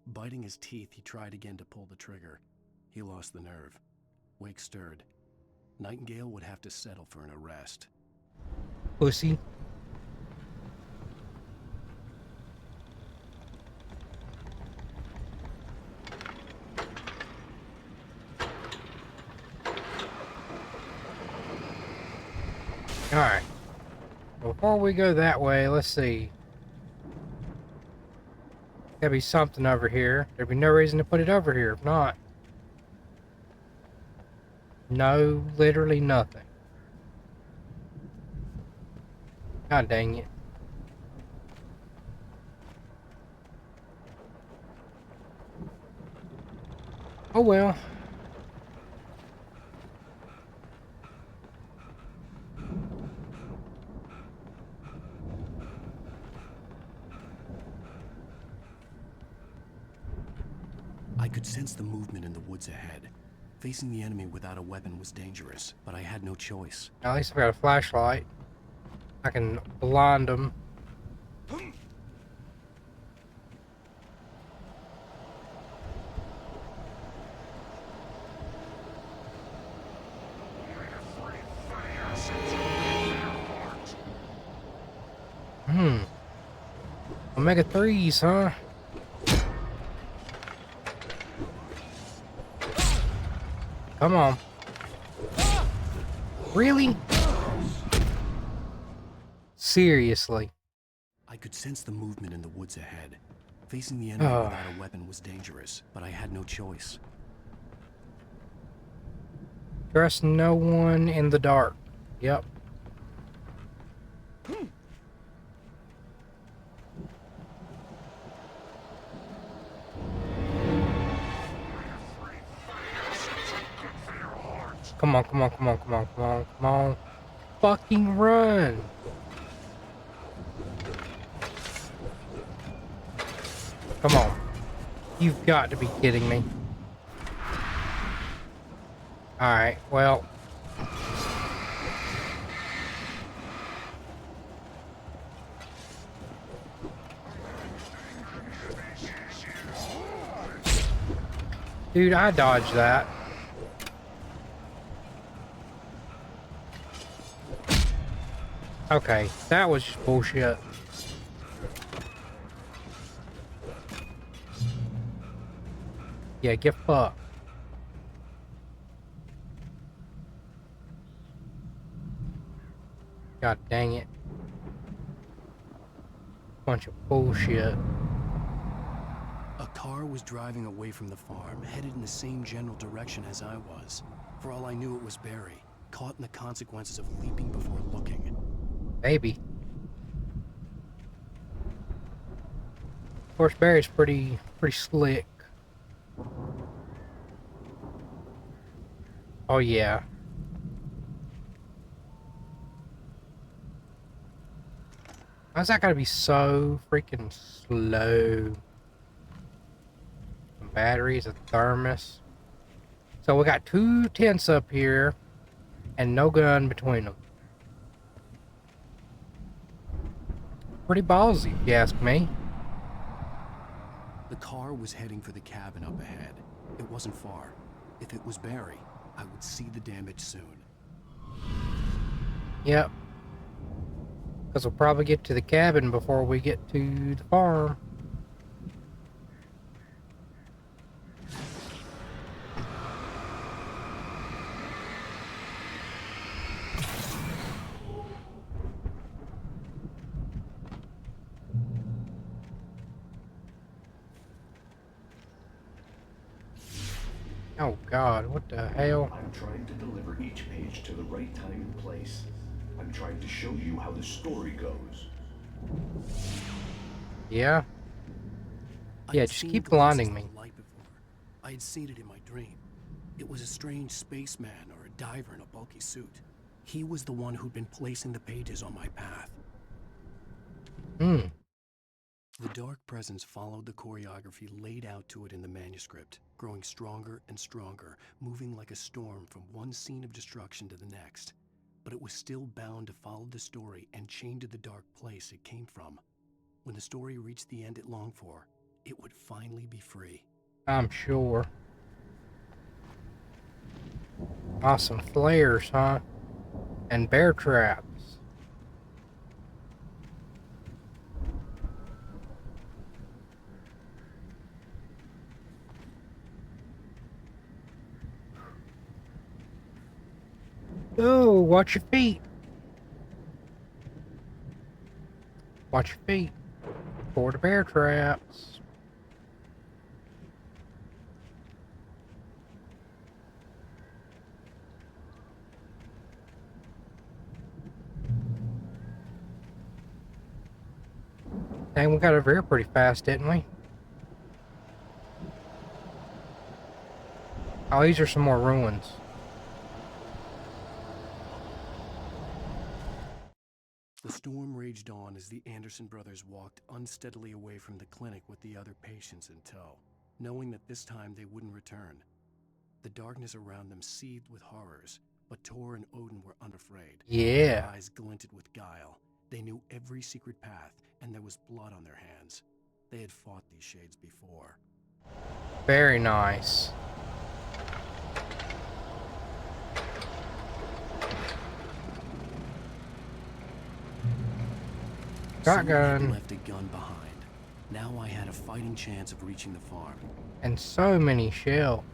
Biting his teeth, he tried again to pull the trigger. He lost the nerve. Wake stirred. Nightingale would have to settle for an arrest. Pussy. Alright. Before we go that way, let's see. Gotta be something over here. There'd be no reason to put it over here if not. No, literally nothing. God dang it. Oh well. I could sense the movement in the woods ahead. Facing the enemy without a weapon was dangerous, but I had no choice. At least I've got a flashlight. I can blind them. Omega 3s, huh? Come on. Really? Seriously. I could sense the movement in the woods ahead. Facing the enemy without a weapon was dangerous, but I had no choice. Trust no one in the dark. Yep. Come on, come on, come on, come on, come on, come on. Fucking run. Come on. You've got to be kidding me. Alright, well. Dude, I dodged that. Okay, that was just bullshit. Yeah, get fucked. God dang it. Bunch of bullshit. A car was driving away from the farm, headed in the same general direction as I was. For all I knew, it was Barry, caught in the consequences of leaping before looking. Maybe. Of course, Barry's pretty slick. Oh yeah. Why's that gotta be so freaking slow? Some batteries, a thermos. So we got 2 tents up here and no gun between them. Pretty ballsy, if you ask me. The car was heading for the cabin up ahead. It wasn't far. If it was Barry, I would see the damage soon. Yep. Because we'll probably get to the cabin before we get to the farm. Oh God, what the hell? I'm trying to deliver each page to the right time and place. I'm trying to show you how the story goes. Yeah? Yeah, just keep blinding me. I had seen it in my dream. It was a strange spaceman or a diver in a bulky suit. He was the one who'd been placing the pages on my path. The dark presence followed the choreography laid out to it in the manuscript, growing stronger and stronger, moving like a storm from one scene of destruction to the next. But it was still bound to follow the story and chained to the dark place it came from. When the story reached the end it longed for, it would finally be free. I'm sure. Awesome flares, huh? And bear traps. Oh, watch your feet. Watch your feet. For the bear traps. Dang, we got over here pretty fast, didn't we? Oh, these are some more ruins. The storm raged on as the Anderson brothers walked unsteadily away from the clinic with the other patients in tow, knowing that this time they wouldn't return. The darkness around them seethed with horrors, but Tor and Odin were unafraid. Yeah. Their eyes glinted with guile. They knew every secret path, and there was blood on their hands. They had fought these shades before. Very nice. Shotgun. Left a gun behind. Now I had a fighting chance of reaching the farm. And so many shells.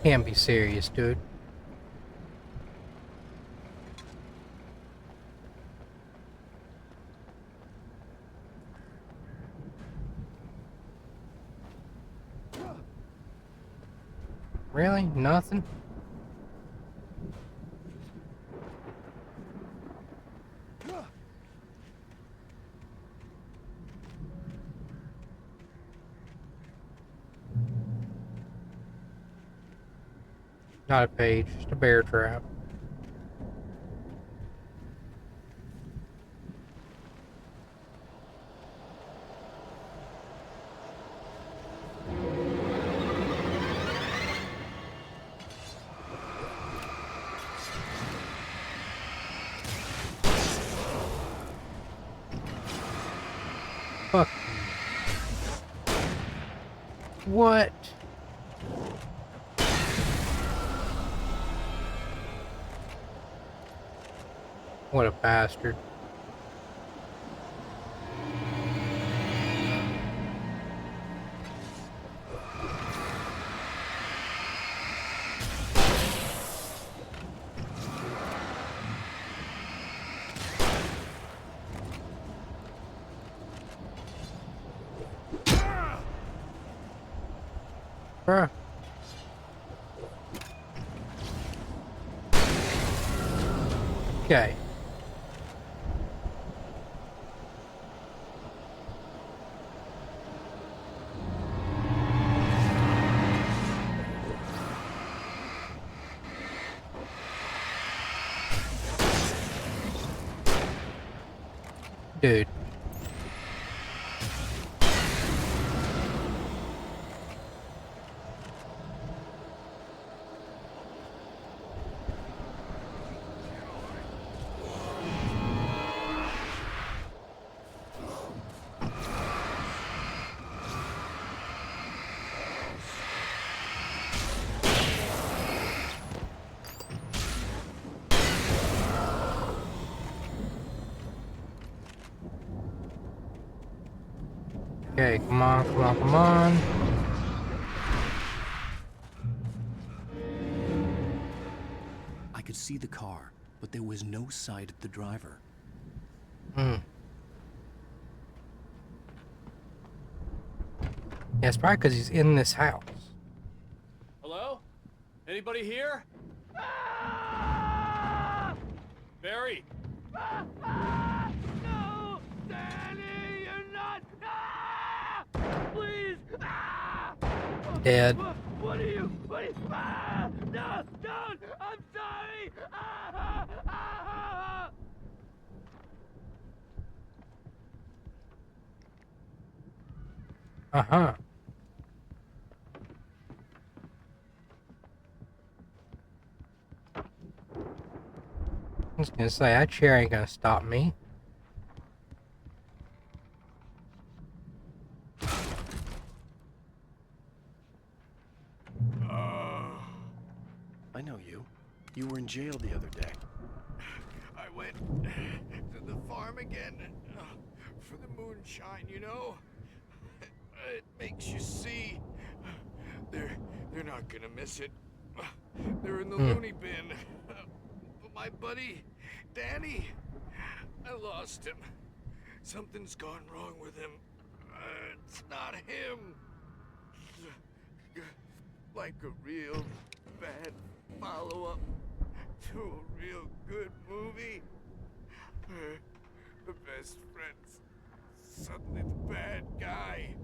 Can't be serious, dude. Really? Nothing? Not a page, just a bear trap. Fuck. What? What a bastard. Bruh. Okay. Dude. Okay, come on, come on, come on. I could see the car, but there was no sight of the driver. Yeah, it's probably because he's in this house. Hello? Anybody here? Barry! No! Danny, you're not! Please! Dead. What are you? No! Don't! I'm sorry! Uh-huh. I was gonna say, that chair ain't gonna stop me. I know you. You were in jail the other day. I went to the farm again for the moonshine, you know? It makes you see. They're not gonna miss it. They're in the loony bin. But my buddy, Danny, I lost him. Something's gone wrong with him. It's not him. Like a real bad follow-up to a real good movie. The best friend's suddenly the bad guy.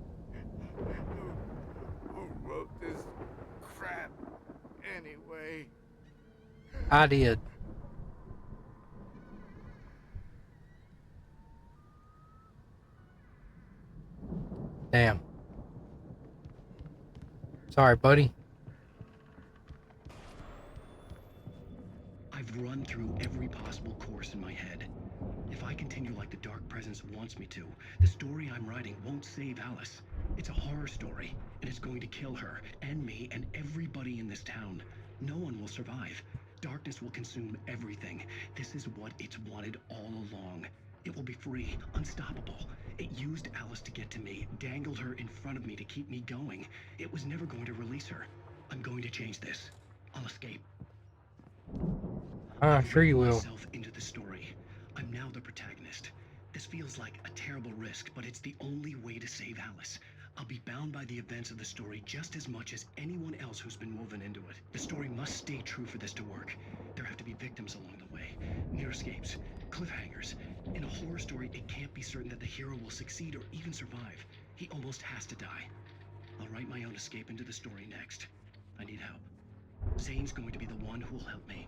Who wrote this crap anyway? I did. Damn. Sorry, buddy. I've run through every possible course in my head. If I continue like the Dark Presence wants me to, the story I'm writing won't save Alice. It's a horror story, and it's going to kill her, and me, and everybody in this town. No one will survive. Darkness will consume everything. This is what it's wanted all along. It will be free, unstoppable. It used Alice to get to me, dangled her in front of me to keep me going. It was never going to release her. I'm going to change this. I'll escape. Sure you will. Myself into the story. I'm now the protagonist. This feels like a terrible risk, but it's the only way to save Alice. I'll be bound by the events of the story just as much as anyone else who's been woven into it. The story must stay true for this to work. There have to be victims along the way, near escapes, cliffhangers. In a horror story, it can't be certain that the hero will succeed or even survive. He almost has to die. I'll write my own escape into the story next. I need help. Zane's going to be the one who will help me.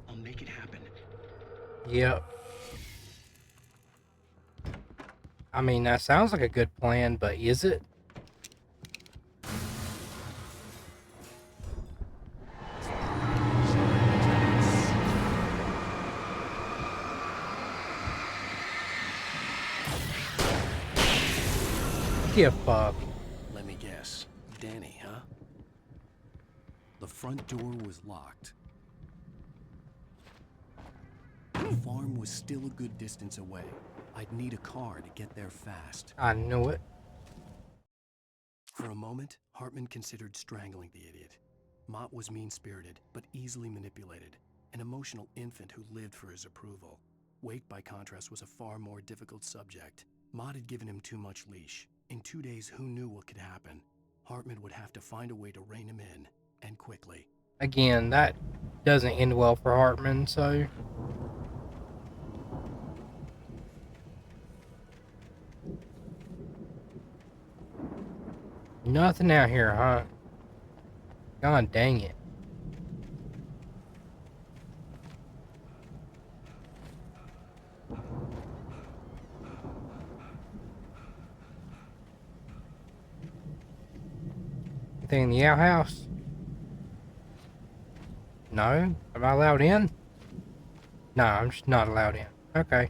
I'll make it happen. Yep. I mean, that sounds like a good plan, but is it? Give fuck. Let me guess. Danny, huh? The front door was locked. The farm was still a good distance away. I'd need a car to get there fast. I knew it. For a moment, Hartman considered strangling the idiot. Mott was mean-spirited, but easily manipulated. An emotional infant who lived for his approval. Wake, by contrast, was a far more difficult subject. Mott had given him too much leash. In 2 days, who knew what could happen? Hartman would have to find a way to rein him in, and quickly. Again, that doesn't end well for Hartman, so... Nothing out here, huh? God dang it. Anything in the outhouse? No? Am I allowed in? No, I'm just not allowed in. Okay.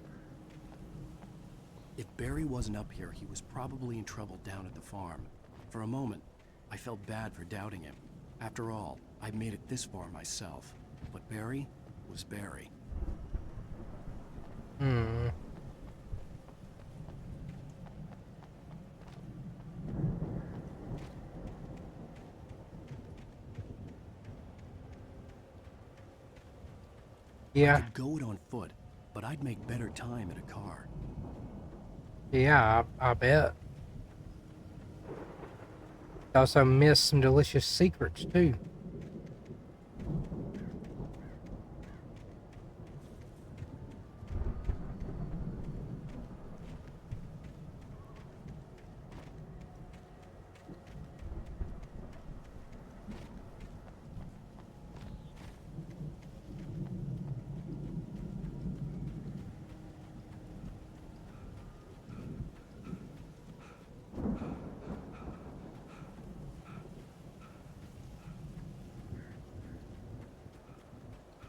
If Barry wasn't up here, he was probably in trouble down at the farm. For a moment, I felt bad for doubting him. After all, I made it this far myself. But Barry was Barry. Yeah. I could go it on foot, but I'd make better time in a car. Yeah, I bet. Also missed some delicious secrets, too.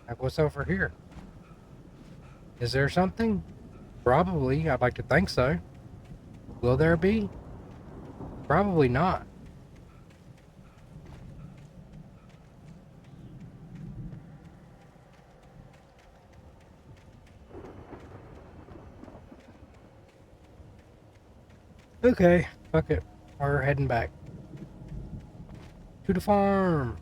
Like, what's over here? Is there something? Probably. I'd like to think so. Will there be? Probably not. Okay, fuck it. We're heading back to the farm.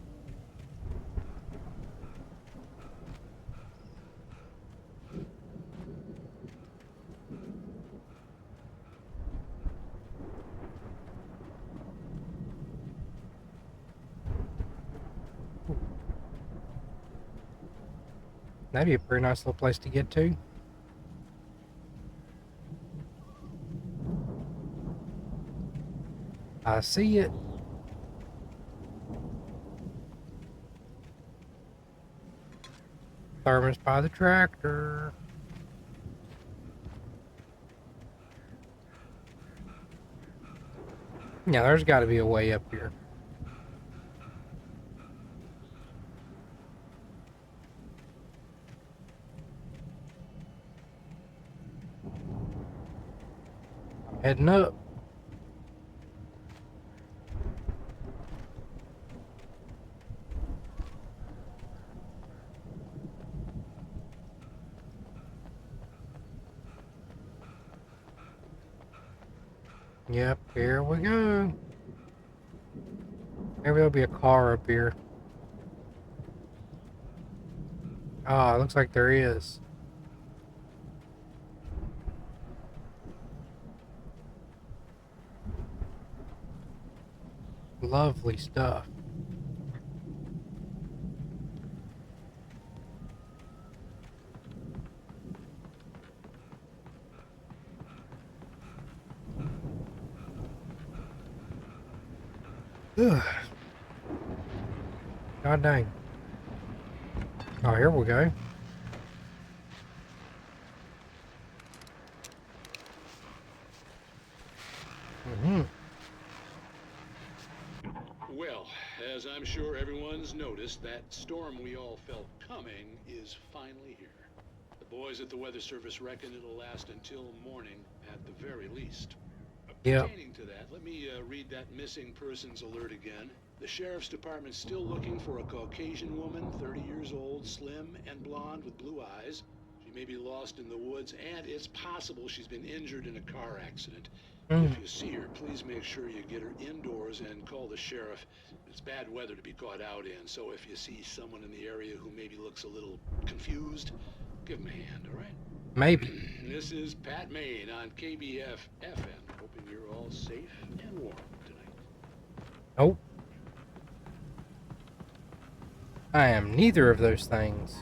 That'd be a pretty nice little place to get to. I see it. thermos by the tractor. Yeah, there's got to be a way up here. I'm heading up. Yep, here we go. Maybe there'll be a car up here. Ah, looks like there is. Lovely stuff. Ugh. God dang. Oh, here we go. Well, as I'm sure everyone's noticed, that storm we all felt coming is finally here. The boys at the Weather Service reckon it'll last until morning at the very least. Yep. Pertaining to that, let me read that missing persons alert again. The Sheriff's Department's still looking for a Caucasian woman, 30 years old, slim and blonde with blue eyes. She may be lost in the woods, and it's possible she's been injured in a car accident. If you see her, please make sure you get her indoors and call the sheriff. It's bad weather to be caught out in, so if you see someone in the area who maybe looks a little confused, give them a hand, all right? Maybe. This is Pat Maine on KBF FM. Hoping you're all safe and warm tonight. Nope. I am neither of those things.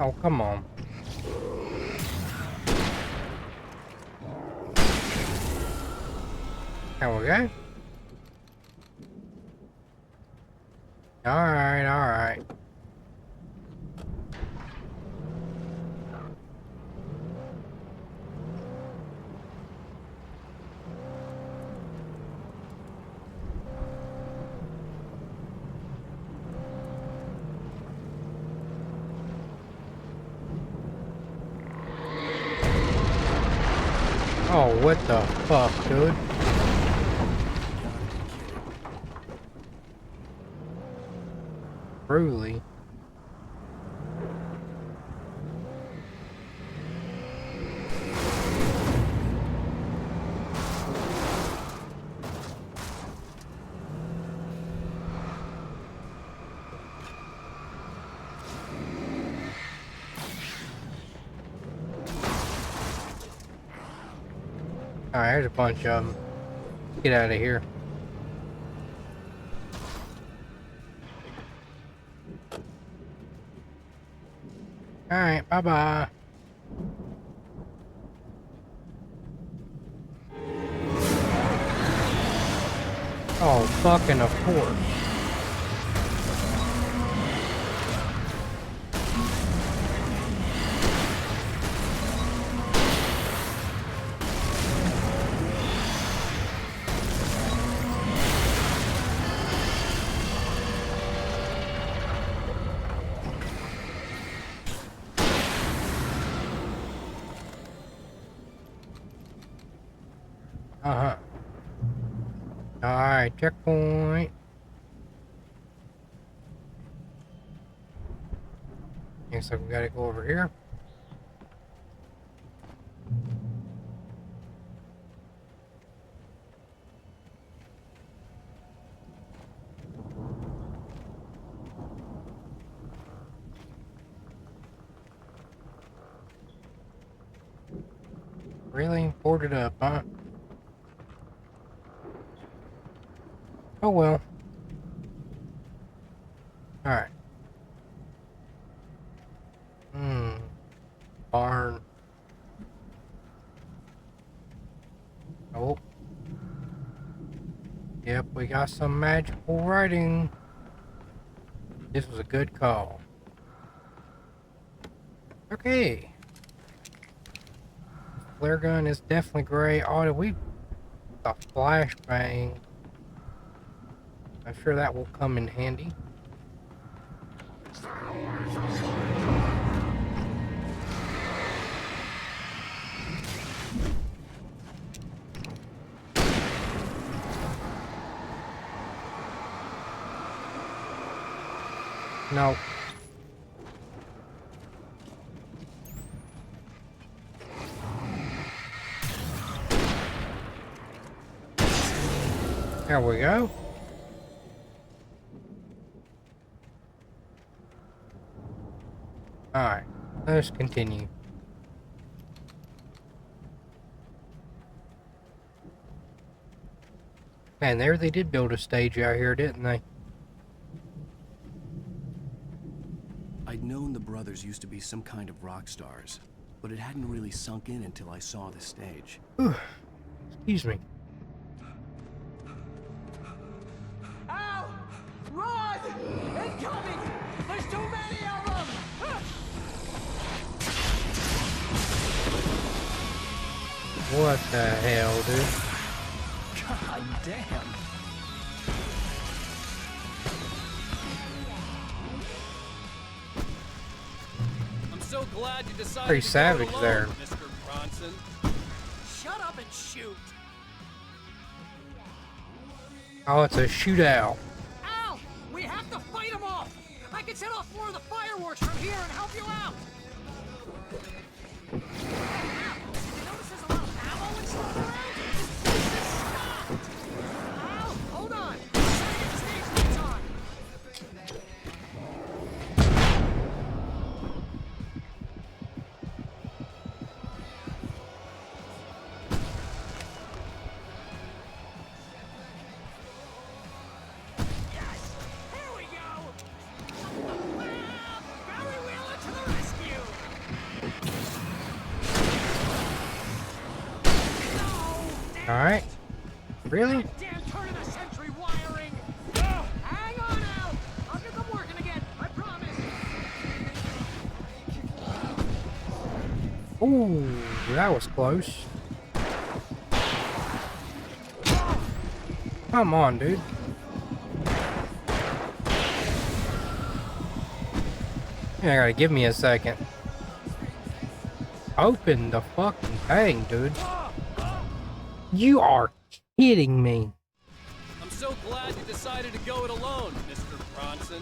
Oh, come on. There we go. Alright, alright. Oh, what the fuck, dude? Truly. Alright, there's a bunch of them. Get out of here. Alright, bye-bye. Oh, fucking of course. Uh-huh. Alright, checkpoint. Looks like we gotta go over here. Really? Boarded up, huh? Oh well. Alright. Barn. Oh. Yep, we got some magical writing. This was a good call. Okay. Flare gun is definitely great. Oh, we the flashbang. I'm sure that will come in handy. No. There we go. Alright, let's continue. Man, there they did build a stage out here, didn't they? I'd known the brothers used to be some kind of rock stars, but it hadn't really sunk in until I saw the stage. Excuse me. Ow! Run! Incoming! There's too many of them! What the hell, dude? God damn. I'm so glad you decided Pretty to go savage it alone, there. Mr. Bronson. Shut up and shoot! Oh, it's a shootout. Ow! We have to fight them off! I can set off more of the fireworks from here and help you out! Hey, Al, did you notice there's a lot of ammo and stuff around? Just stop! Al, hold on! I'm trying to get the stage lights on! Yes! Here we go! Barry Wheeler to the rescue! No! Alright. Really? Damn turn of the century wiring! Hang on, Al! I'll get them working again, I promise! Ooh, that was close. Come on, dude. Yeah, gotta give me a second. Open the fucking thing, dude. You are kidding me. I'm so glad you decided to go it alone, Mr. Bronson.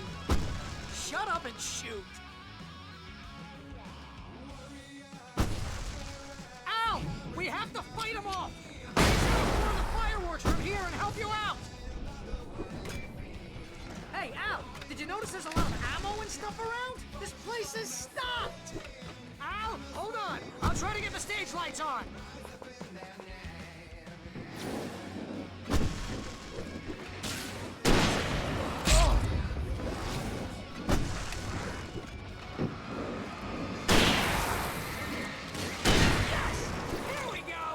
Shut up and shoot! Al! We have to fight them off! I can set off more of the fireworks from here and help you out! Hey, Al! Did you notice there's a lot of ammo and stuff around? This place is stopped! Al, hold on! I'll try to get the stage lights on! Yes! Here we go!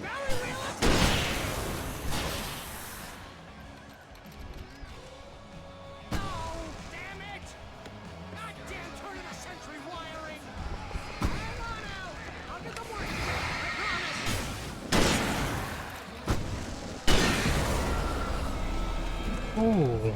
Barry Wheeler! No! Damn it! Goddamn turn of the century wiring! Hang on, Al! I'll get them working again, I promise! Ooh.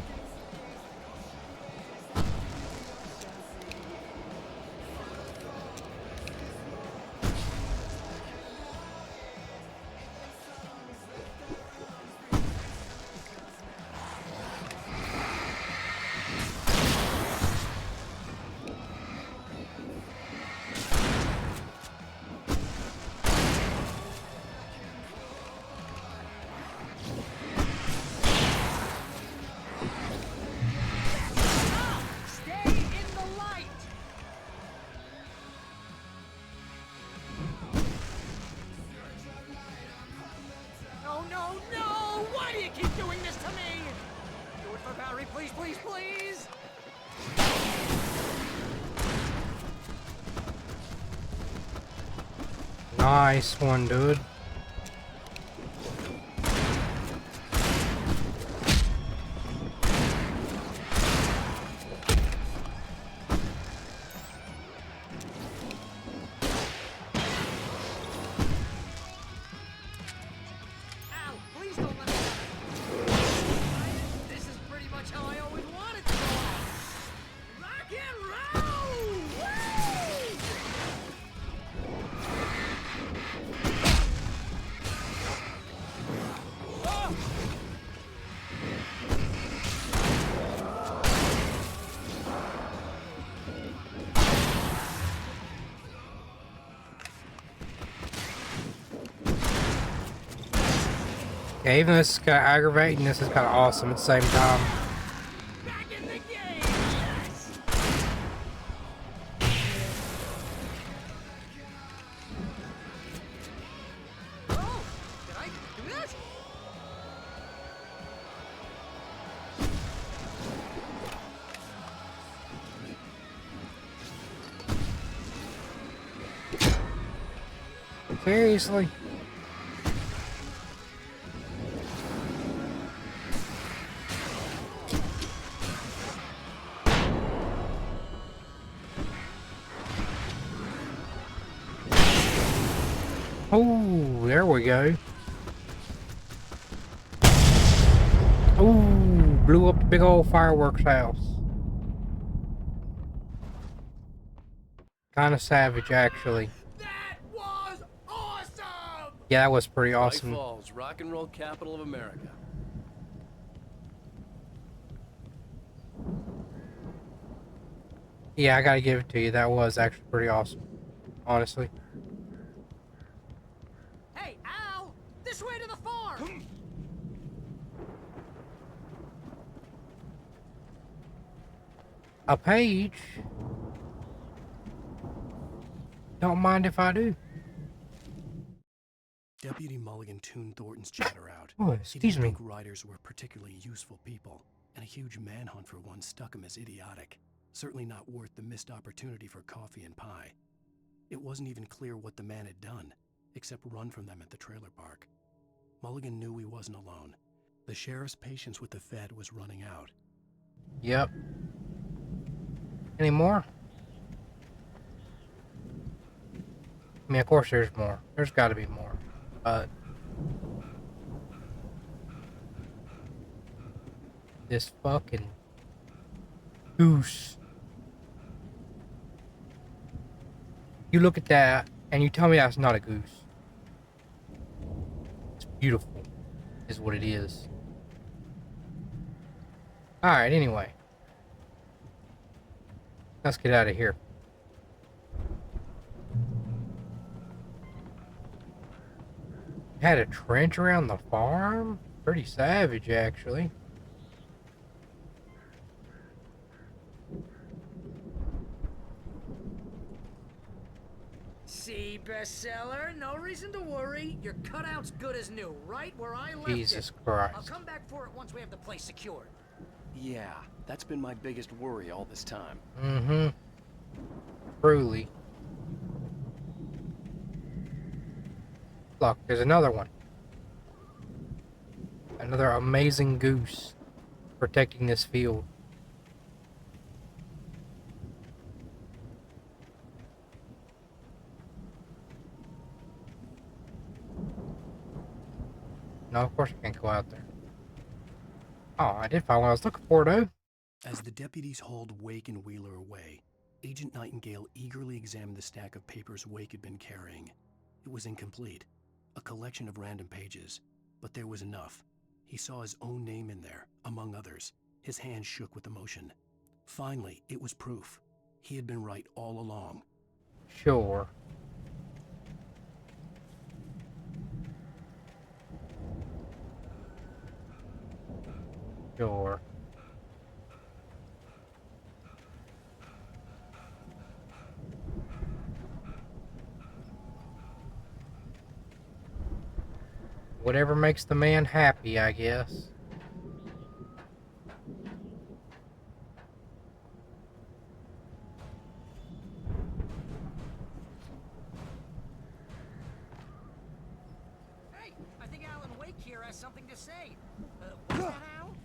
do you keep doing this to me? Do it for Barry, please, please, please! Nice one, dude. Al, please don't let me die. This is pretty much how I always wanted to go out. Rock and roll! Woo! Yeah, even though this is kind of aggravating, this is kind of awesome at the same time. Back in the game! Yes! Oh! Did I do that? Seriously? Oh, there we go. Oh, blew up the big old fireworks house. Kind of savage, actually. That was awesome! Yeah, that was pretty Bright awesome. Falls, rock and roll capital of America. Yeah, I gotta give it to you. That was actually pretty awesome. Honestly. Hey, Al! This way to the farm! A page? Don't mind if I do. Deputy Mulligan tuned Thornton's chatter out. Oh, He excuse didn't me. think riders were particularly useful people, and a huge manhunt for one struck him as idiotic. Certainly not worth the missed opportunity for coffee and pie. It wasn't even clear what the man had done, except run from them at the trailer park. Mulligan knew he wasn't alone. The sheriff's patience with the Fed was running out. Yep. Any more? I mean, of course there's more. There's gotta be more. But this fucking goose. You look at that and you tell me that's not a goose. It's beautiful, is what it is. Alright, anyway. Let's get out of here. Had a trench around the farm? Pretty savage, actually. See, bestseller, no reason to worry. Your cutout's good as new, right where I left it. Jesus Christ. I'll come back for it once we have the place secured. Yeah, that's been my biggest worry all this time. Mm-hmm. Truly. Look, there's another one. Another amazing goose protecting this field. No, of course I can't go out there. Oh, I did find what I was looking for, though. As the deputies hauled Wake and Wheeler away, Agent Nightingale eagerly examined the stack of papers Wake had been carrying. It was incomplete, a collection of random pages, but there was enough. He saw his own name in there, among others. His hand shook with emotion. Finally, it was proof. He had been right all along. Sure. Sure. Whatever makes the man happy, I guess. Hey, I think Alan Wake here has something to say. What's that, Al?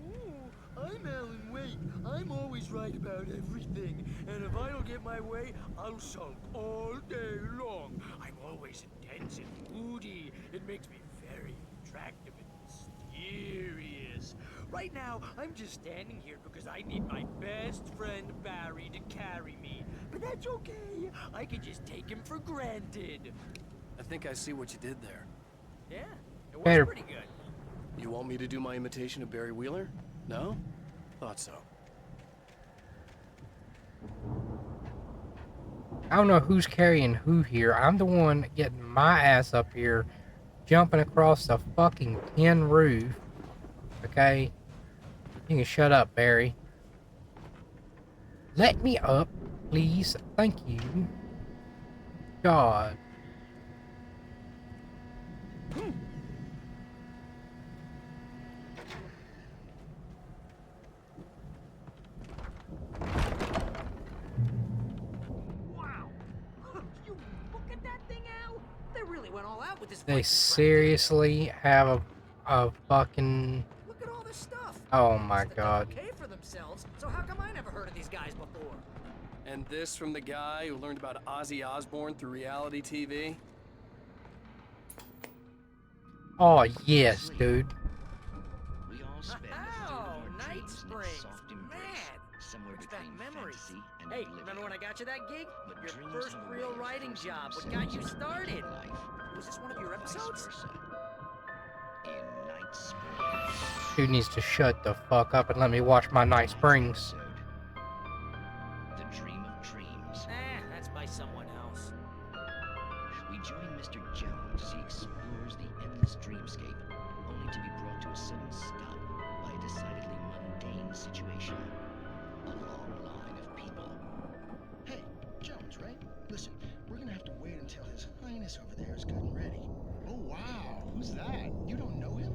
Ooh, I'm Alan Wake. I'm always right about everything. And if I don't get my way, I'll sulk all day long. I'm always intense and moody. It makes me very attractive and mysterious. Right now, I'm just standing here because I need my best friend Barry to carry me. But that's okay. I can just take him for granted. I think I see what you did there. Yeah, it was Better. pretty good. You want me to do my imitation of Barry Wheeler? No? Thought so. I don't know who's carrying who here. I'm the one getting my ass up here, jumping across the fucking tin roof. Okay? You can shut up, Barry. Let me up, please. Thank you. God. Wow. You look at that thing, Al. They really went all out with this. They place in front. seriously have a fucking... Look at all this stuff. Oh my Must have done God. Okay for themselves. So how come I never heard of these guys before? And this from the guy who learned about Ozzy Osbourne through reality TV? Oh, yes, dude. We all spend Oh, our Night dreams in Springs. its soft embrace, Man, somewhere brings back between memories. fantasy and Hey, oblivion. remember when I got you that gig? But Your dreams first have a real way of writing forcing job. What themselves got you into started? waking life, Was this one of your vice episodes? versa. In Night Springs. Dude needs to shut the fuck up and let me watch my Night Springs. Episode. The Dream of Dreams. That's by someone else. We join Mr. Jones as he explores the endless dreamscape, only to be brought to a sudden stop by a decidedly mundane situation. A long line of people. Hey, Jones, right? Listen, we're gonna have to wait until His Highness over there is good and ready. Oh, wow. Who's that? You don't know him?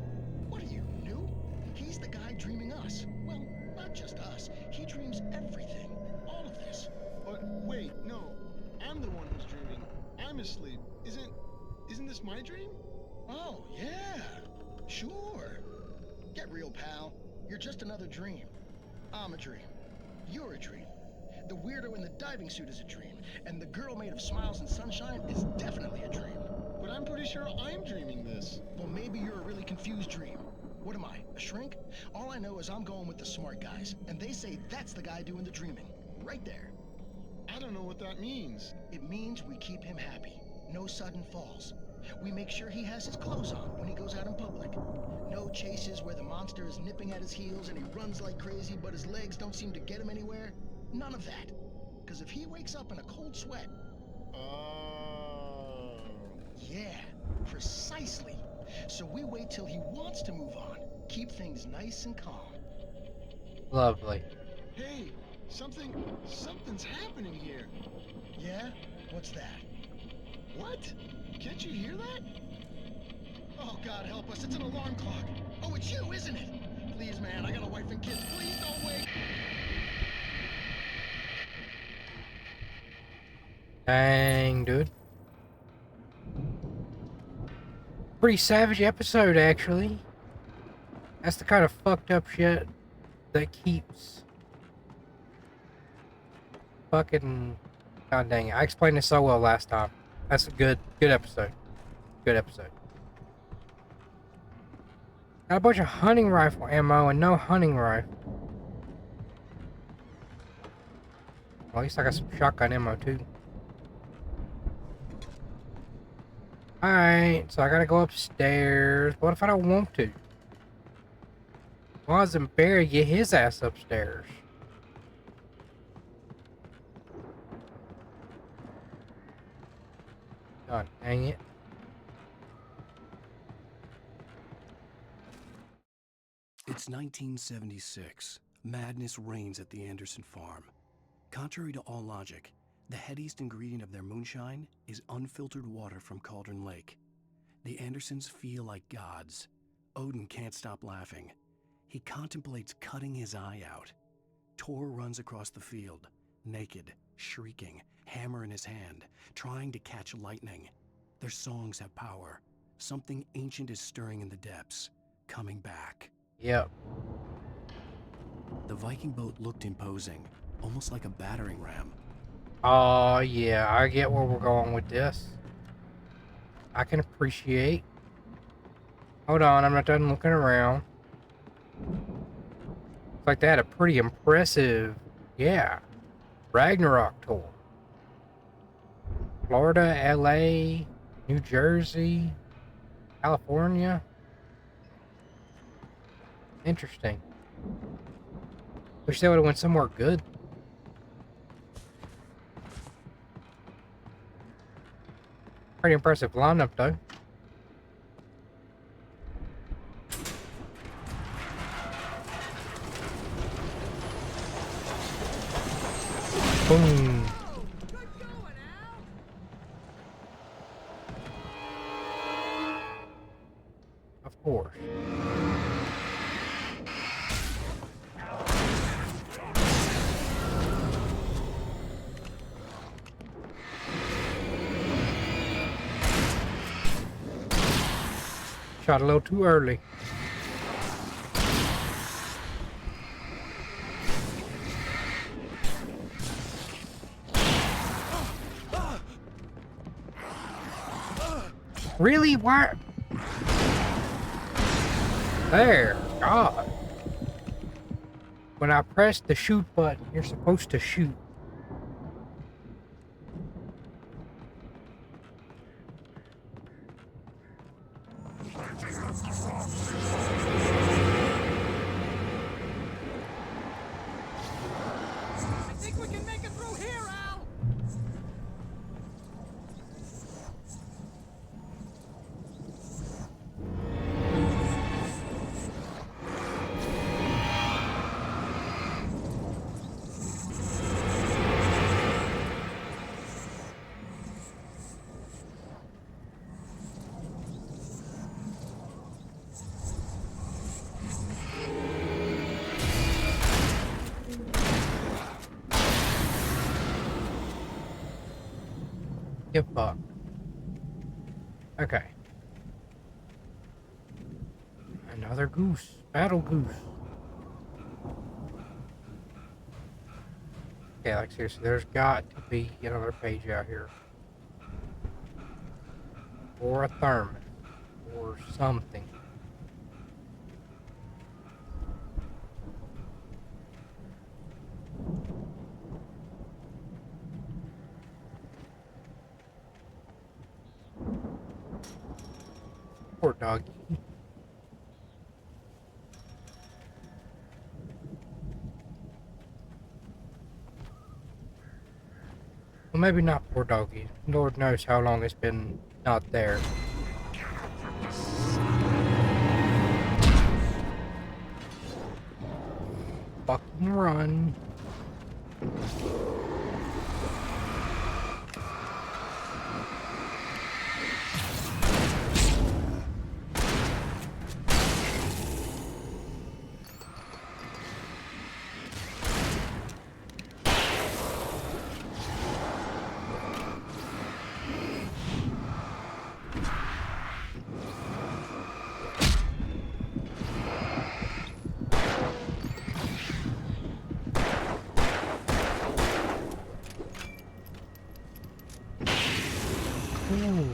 What are you, new? He's the guy dreaming us. Well, not just us. He dreams everything. All of this. But wait, no. I'm the one who's dreaming. I'm asleep. Isn't this my dream? Oh, yeah. Sure. Get real, pal. You're just another dream. I'm a dream. You're a dream. The weirdo in the diving suit is a dream. And the girl made of smiles and sunshine is definitely a dream. But I'm pretty sure I'm dreaming this. Well, maybe you're a really confused dream. What am I, a shrink? All I know is I'm going with the smart guys, and they say that's the guy doing the dreaming. Right there. I don't know what that means. It means we keep him happy. No sudden falls. We make sure he has his clothes on when he goes out in public. No chases where the monster is nipping at his heels and he runs like crazy, but his legs don't seem to get him anywhere. None of that. Because if he wakes up in a cold sweat... Oh. Yeah, precisely. So we wait till he wants to move on. Keep things nice and calm. Lovely. Hey, something's happening here. Yeah? What's that? What? Can't you hear that? Oh, God help us, it's an alarm clock. Oh, it's you, isn't it? Please, man, I got a wife and kids. Please don't wait. Dang, dude. Pretty savage episode, actually. That's the kind of fucked up shit that keeps fucking... God dang it. I explained this so well last time. That's a good episode. Good episode. Got a bunch of hunting rifle ammo and no hunting rifle. Well, at least I got some shotgun ammo too. Alright, so I gotta go upstairs. What if I don't want to? Why doesn't Barry get his ass upstairs? God dang it. It's 1976. Madness reigns at the Anderson farm. Contrary to all logic, the headiest ingredient of their moonshine is unfiltered water from Cauldron Lake. The Andersons feel like gods. Odin can't stop laughing. He contemplates cutting his eye out. Tor runs across the field, naked, shrieking, hammer in his hand, trying to catch lightning. Their songs have power. Something ancient is stirring in the depths, coming back. Yep. The Viking boat looked imposing, almost like a battering ram. Oh, yeah, I get where we're going with this. I can appreciate. Hold on, I'm not done looking around. Looks like they had a pretty impressive, yeah, Ragnarok tour. Florida, LA, New Jersey, California. Interesting. Wish they would have went somewhere good. Pretty impressive lineup, though. Boom. Of course. Shot a little too early. Really? Why? There. God. When I press the shoot button, you're supposed to shoot. I think we can make it through here, Al! Get fucked. Okay. Another goose. Battle goose. Okay, like seriously, there's got to be another page out here. Or a thermos. Or something. Poor doggy. Well, maybe not poor doggy. Lord knows how long it's been not there. Fucking run. Ooh.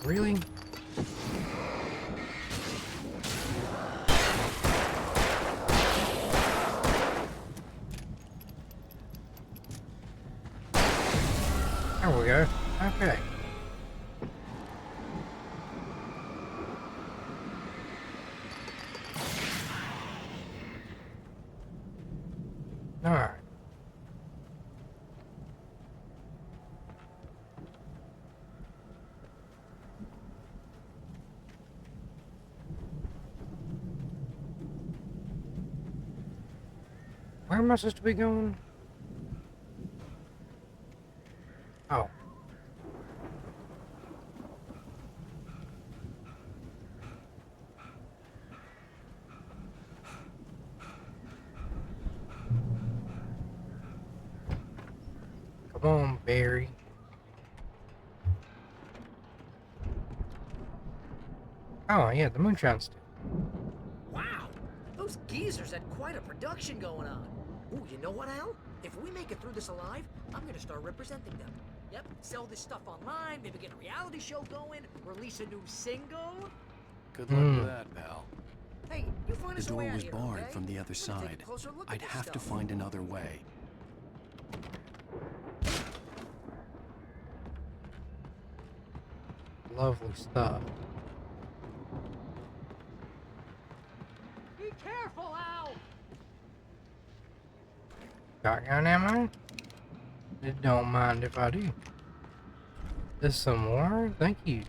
Really? There we go. Okay. All right. Where am I supposed to be going? berry. Oh, yeah, the moonshine stick. Wow, those geezers had quite a production going on. Ooh, you know what, Al? If we make it through this alive, I'm gonna start representing them. Yep, sell this stuff online, maybe get a reality show going, release a new single. Good luck with that, pal. Hey, you find The us a way door out was here, barred okay? from the other I'm gonna take side. a closer look at I'd this have to stuff. find another way. Lovely stuff. Be careful, Al! Shotgun ammo? It don't mind if I do. There's some more? Thank you.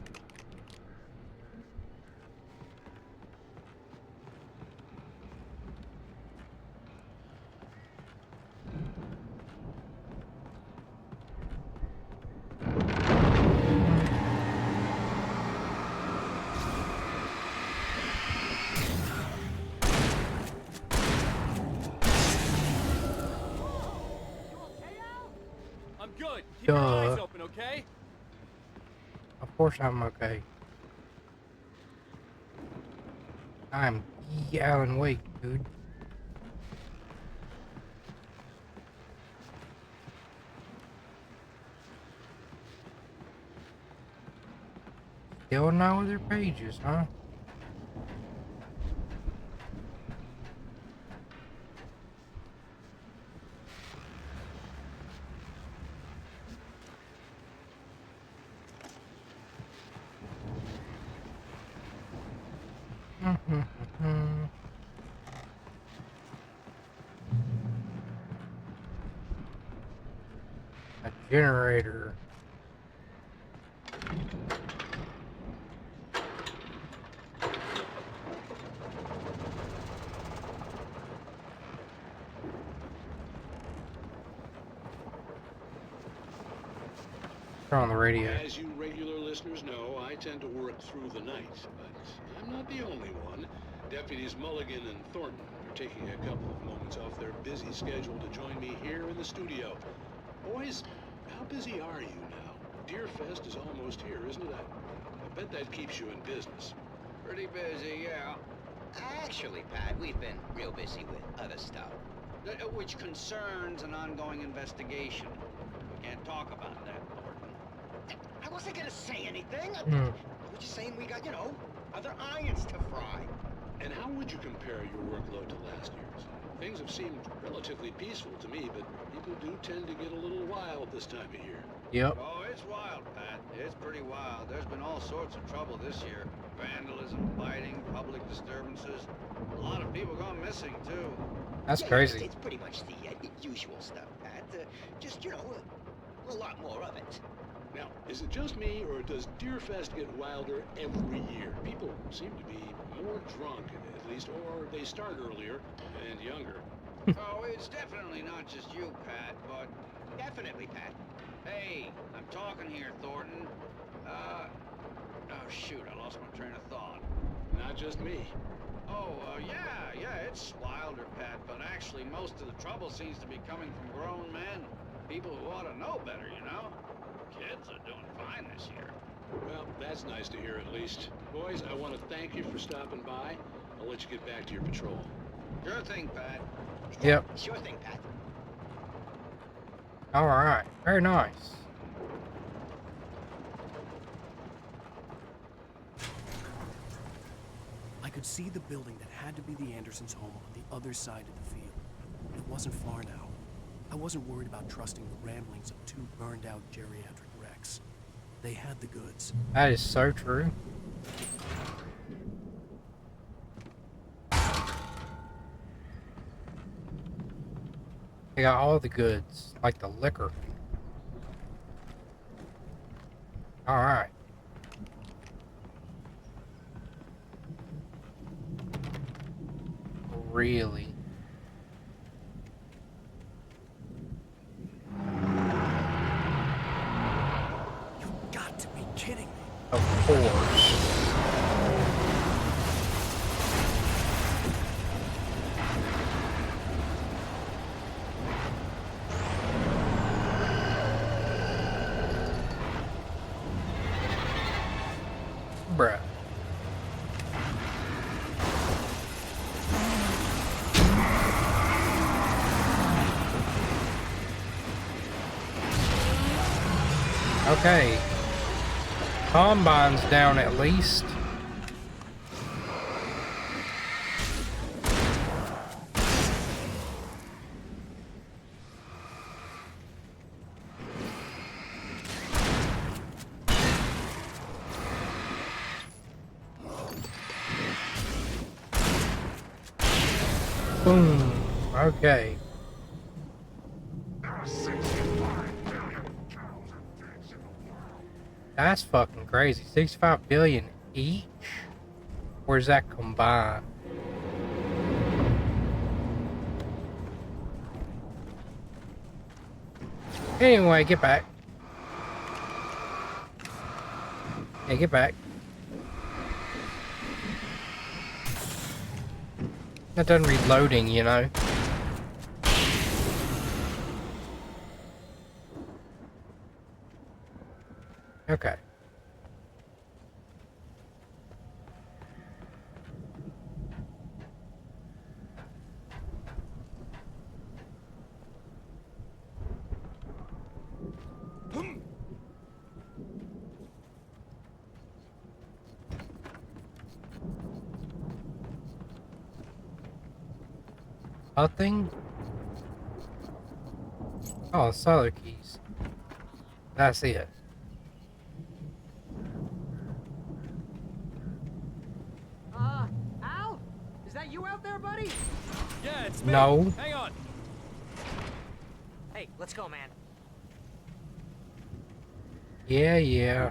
I'm good. Keep your eyes Duh. open, okay? Of course I'm okay. I'm Alan Wake, dude. Still no other pages, huh? A generator. Turn on the radio. As you regular listeners know, I tend to work through the night, but I'm not the only one. Deputies Mulligan and Thornton are taking a couple of moments off their busy schedule to join me here in the studio. Boys, how busy are you now? Deerfest is almost here, isn't it? I bet that keeps you in business. Pretty busy, yeah. Actually, Pat, we've been real busy with other stuff, which concerns an ongoing investigation. We can't talk about that, Thornton. I wasn't gonna say anything. I was just saying we got, other irons to fry. And how would you compare your workload to last year's? Things have seemed relatively peaceful to me, but people do tend to get a little wild this time of year. Yep. Oh, it's wild, Pat. It's pretty wild. There's been all sorts of trouble this year. Vandalism, fighting, public disturbances. A lot of people gone missing, too. That's crazy. It's pretty much the usual stuff, Pat. Just, a lot more of it. Now, is it just me, or does Deerfest get wilder every year? People seem to be more drunk, at least, or they start earlier and younger. Oh, it's definitely not just you, Pat, but definitely, Pat. Hey, I'm talking here, Thornton. Oh, shoot, I lost my train of thought. Not just me. Oh, yeah, it's wilder, Pat, but actually most of the trouble seems to be coming from grown men. People who ought to know better, Kids are doing fine this year. Well, that's nice to hear at least. Boys, I want to thank you for stopping by. I'll let you get back to your patrol. Sure thing, Pat. Yep. Sure thing, Pat. Alright. Very nice. I could see the building that had to be the Andersons' home on the other side of the field. It wasn't far now. I wasn't worried about trusting the ramblings of two burned-out geriatric wrecks. They had the goods. That is so true. They got all the goods, like the liquor. Alright. Really? You've got to be kidding me. Of course. cobra. Okay. Combine's down at least. Boom. Okay. That's fucking crazy. 65 billion each? Where's that combined? Anyway, get back. Yeah, get back. That doesn't read loading, you know. Okay. Nothing? Oh, cellar keys. That's it. Al? Is that you out there, buddy? Yeah, it's me. No. Hang on. Hey, let's go, man. Yeah, yeah.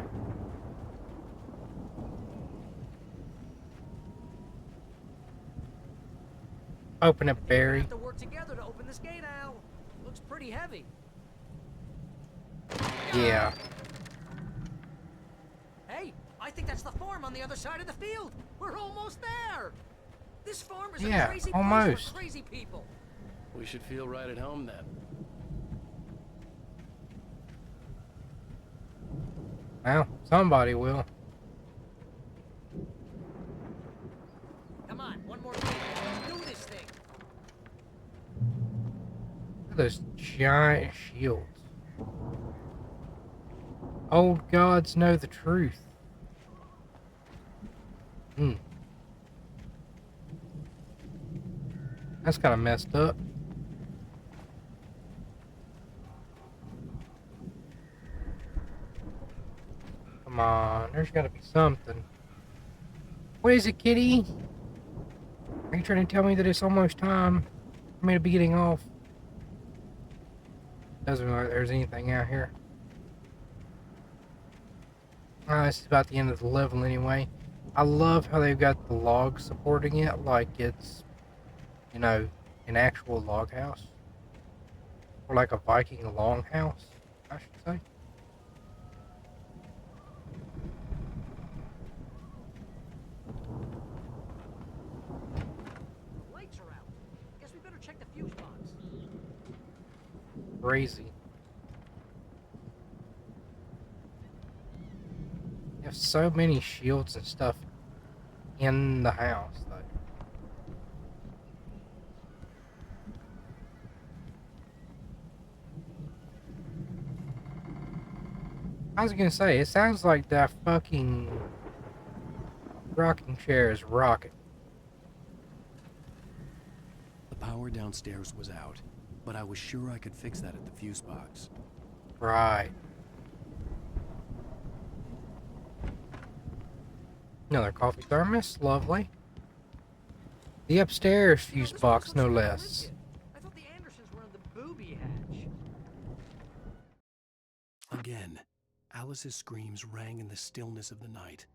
Open it, Barry. We have to work together to open this gate, Al. Looks pretty heavy. Yeah. Hey, I think that's the farm on the other side of the field. We're almost there. This farm is Yeah, a crazy almost. place for crazy people. We should feel right at home then. Well, somebody will. Come on, one more thing. Let's do this thing. Look at those giant shields. Old gods know the truth. Hmm. That's kind of messed up. Come on, there's got to be something. What is it, kitty? Are you trying to tell me that it's almost time for me to be getting off? Doesn't look like there's anything out here. This is about the end of the level anyway. I love how they've got the logs supporting it like it's, you know, an actual log house. Or like a Viking longhouse, I should say. Lights are out. Guess we better check the fuse box. Crazy. You have so many shields and stuff in the house, though. I was gonna say, it sounds like that fucking rocking chair is rocking. The power downstairs was out, but I was sure I could fix that at the fuse box. Right. Another coffee thermos, lovely. The upstairs fuse box, no less. I thought the Andersons were in the booby hatch. Again, Alice's screams rang in the stillness of the night.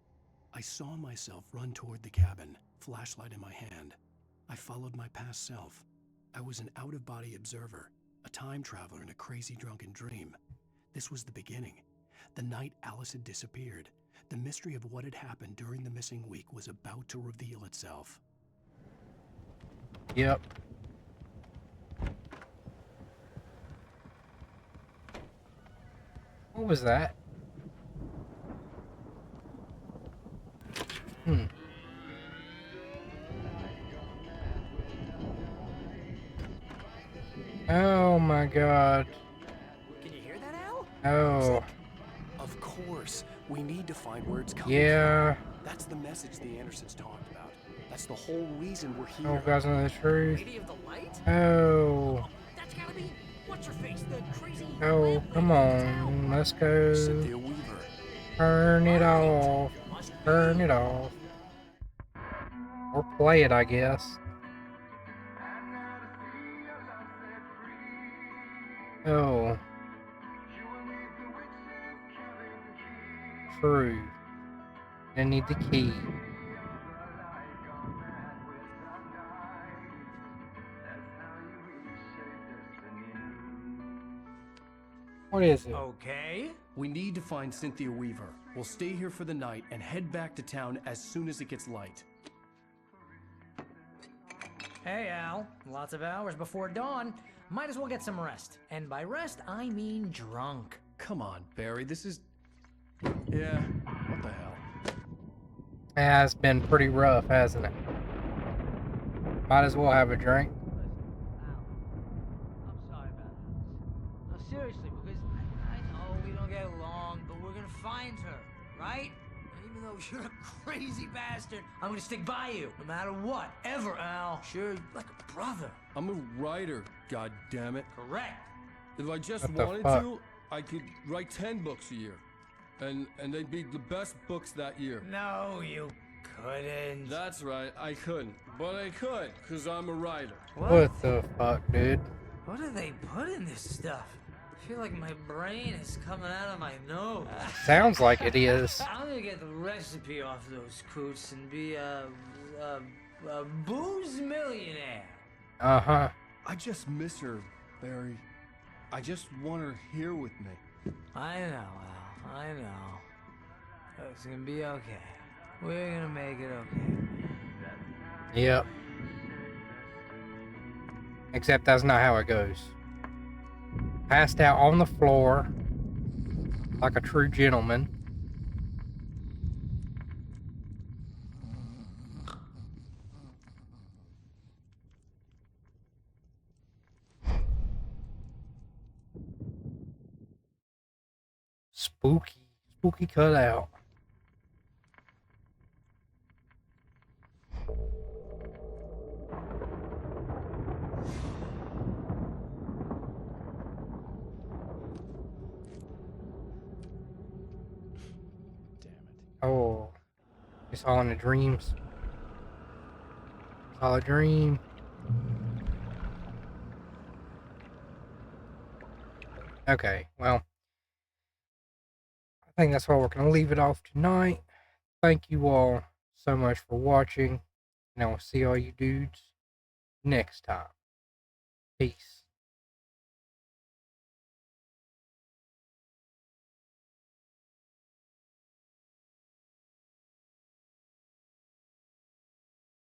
I saw myself run toward the cabin, flashlight in my hand. I followed my past self. I was an out-of-body observer, a time traveler in a crazy drunken dream. This was the beginning. The night Alice had disappeared. The mystery of what had happened during the missing week was about to reveal itself. Yep. What was that? Hmm. Oh my god. Can you hear that, Al? Oh. Of course. We need to find where it's coming Yeah. from. That's the message the Andersons talked about. That's the whole reason we're Oh, here. guys know the truth. Lady of the Light? Oh. That's gotta be what's her face, the crazy Oh, lamp come lady in the town. on. Let's go. Cynthia Weaver. Turn it Right. off. Must Turn be. it off. Or play it, I guess. Oh. True. I need the key. What is it? Okay. We need to find Cynthia Weaver. We'll stay here for the night and head back to town as soon as it gets light. Hey, Al. Lots of hours before dawn. Might as well get some rest. And by rest, I mean drunk. Come on, Barry. This is... Yeah, what the hell? It has been pretty rough, hasn't it? Might as well have a drink. I'm sorry about this. No, seriously, because I know we don't get along, but we're gonna find her, right? And even though you're a crazy bastard, I'm gonna stick by you, no matter what, ever, Al. Sure, like a brother. I'm a writer, goddammit. Correct. If I just What the wanted fuck? to, I could write 10 books a year. And they'd be the best books that year. No, you couldn't. That's right, I couldn't. But I could, because I'm a writer. What the fuck, dude? What do they put in this stuff? I feel like my brain is coming out of my nose. Sounds like it is. I'm gonna get the recipe off those coots and be a booze millionaire. Uh-huh. I just miss her, Barry. I just want her here with me. I know, Al. I know. It's gonna be okay. We're gonna make it okay. Yep. Except that's not how it goes. Passed out on the floor like a true gentleman. Spooky. Spooky cutout. Oh, it's all in the dreams. It's all a dream. Okay, well, I think that's where we're going to leave it off tonight. Thank you all so much for watching, and I will see all you dudes next time. Peace.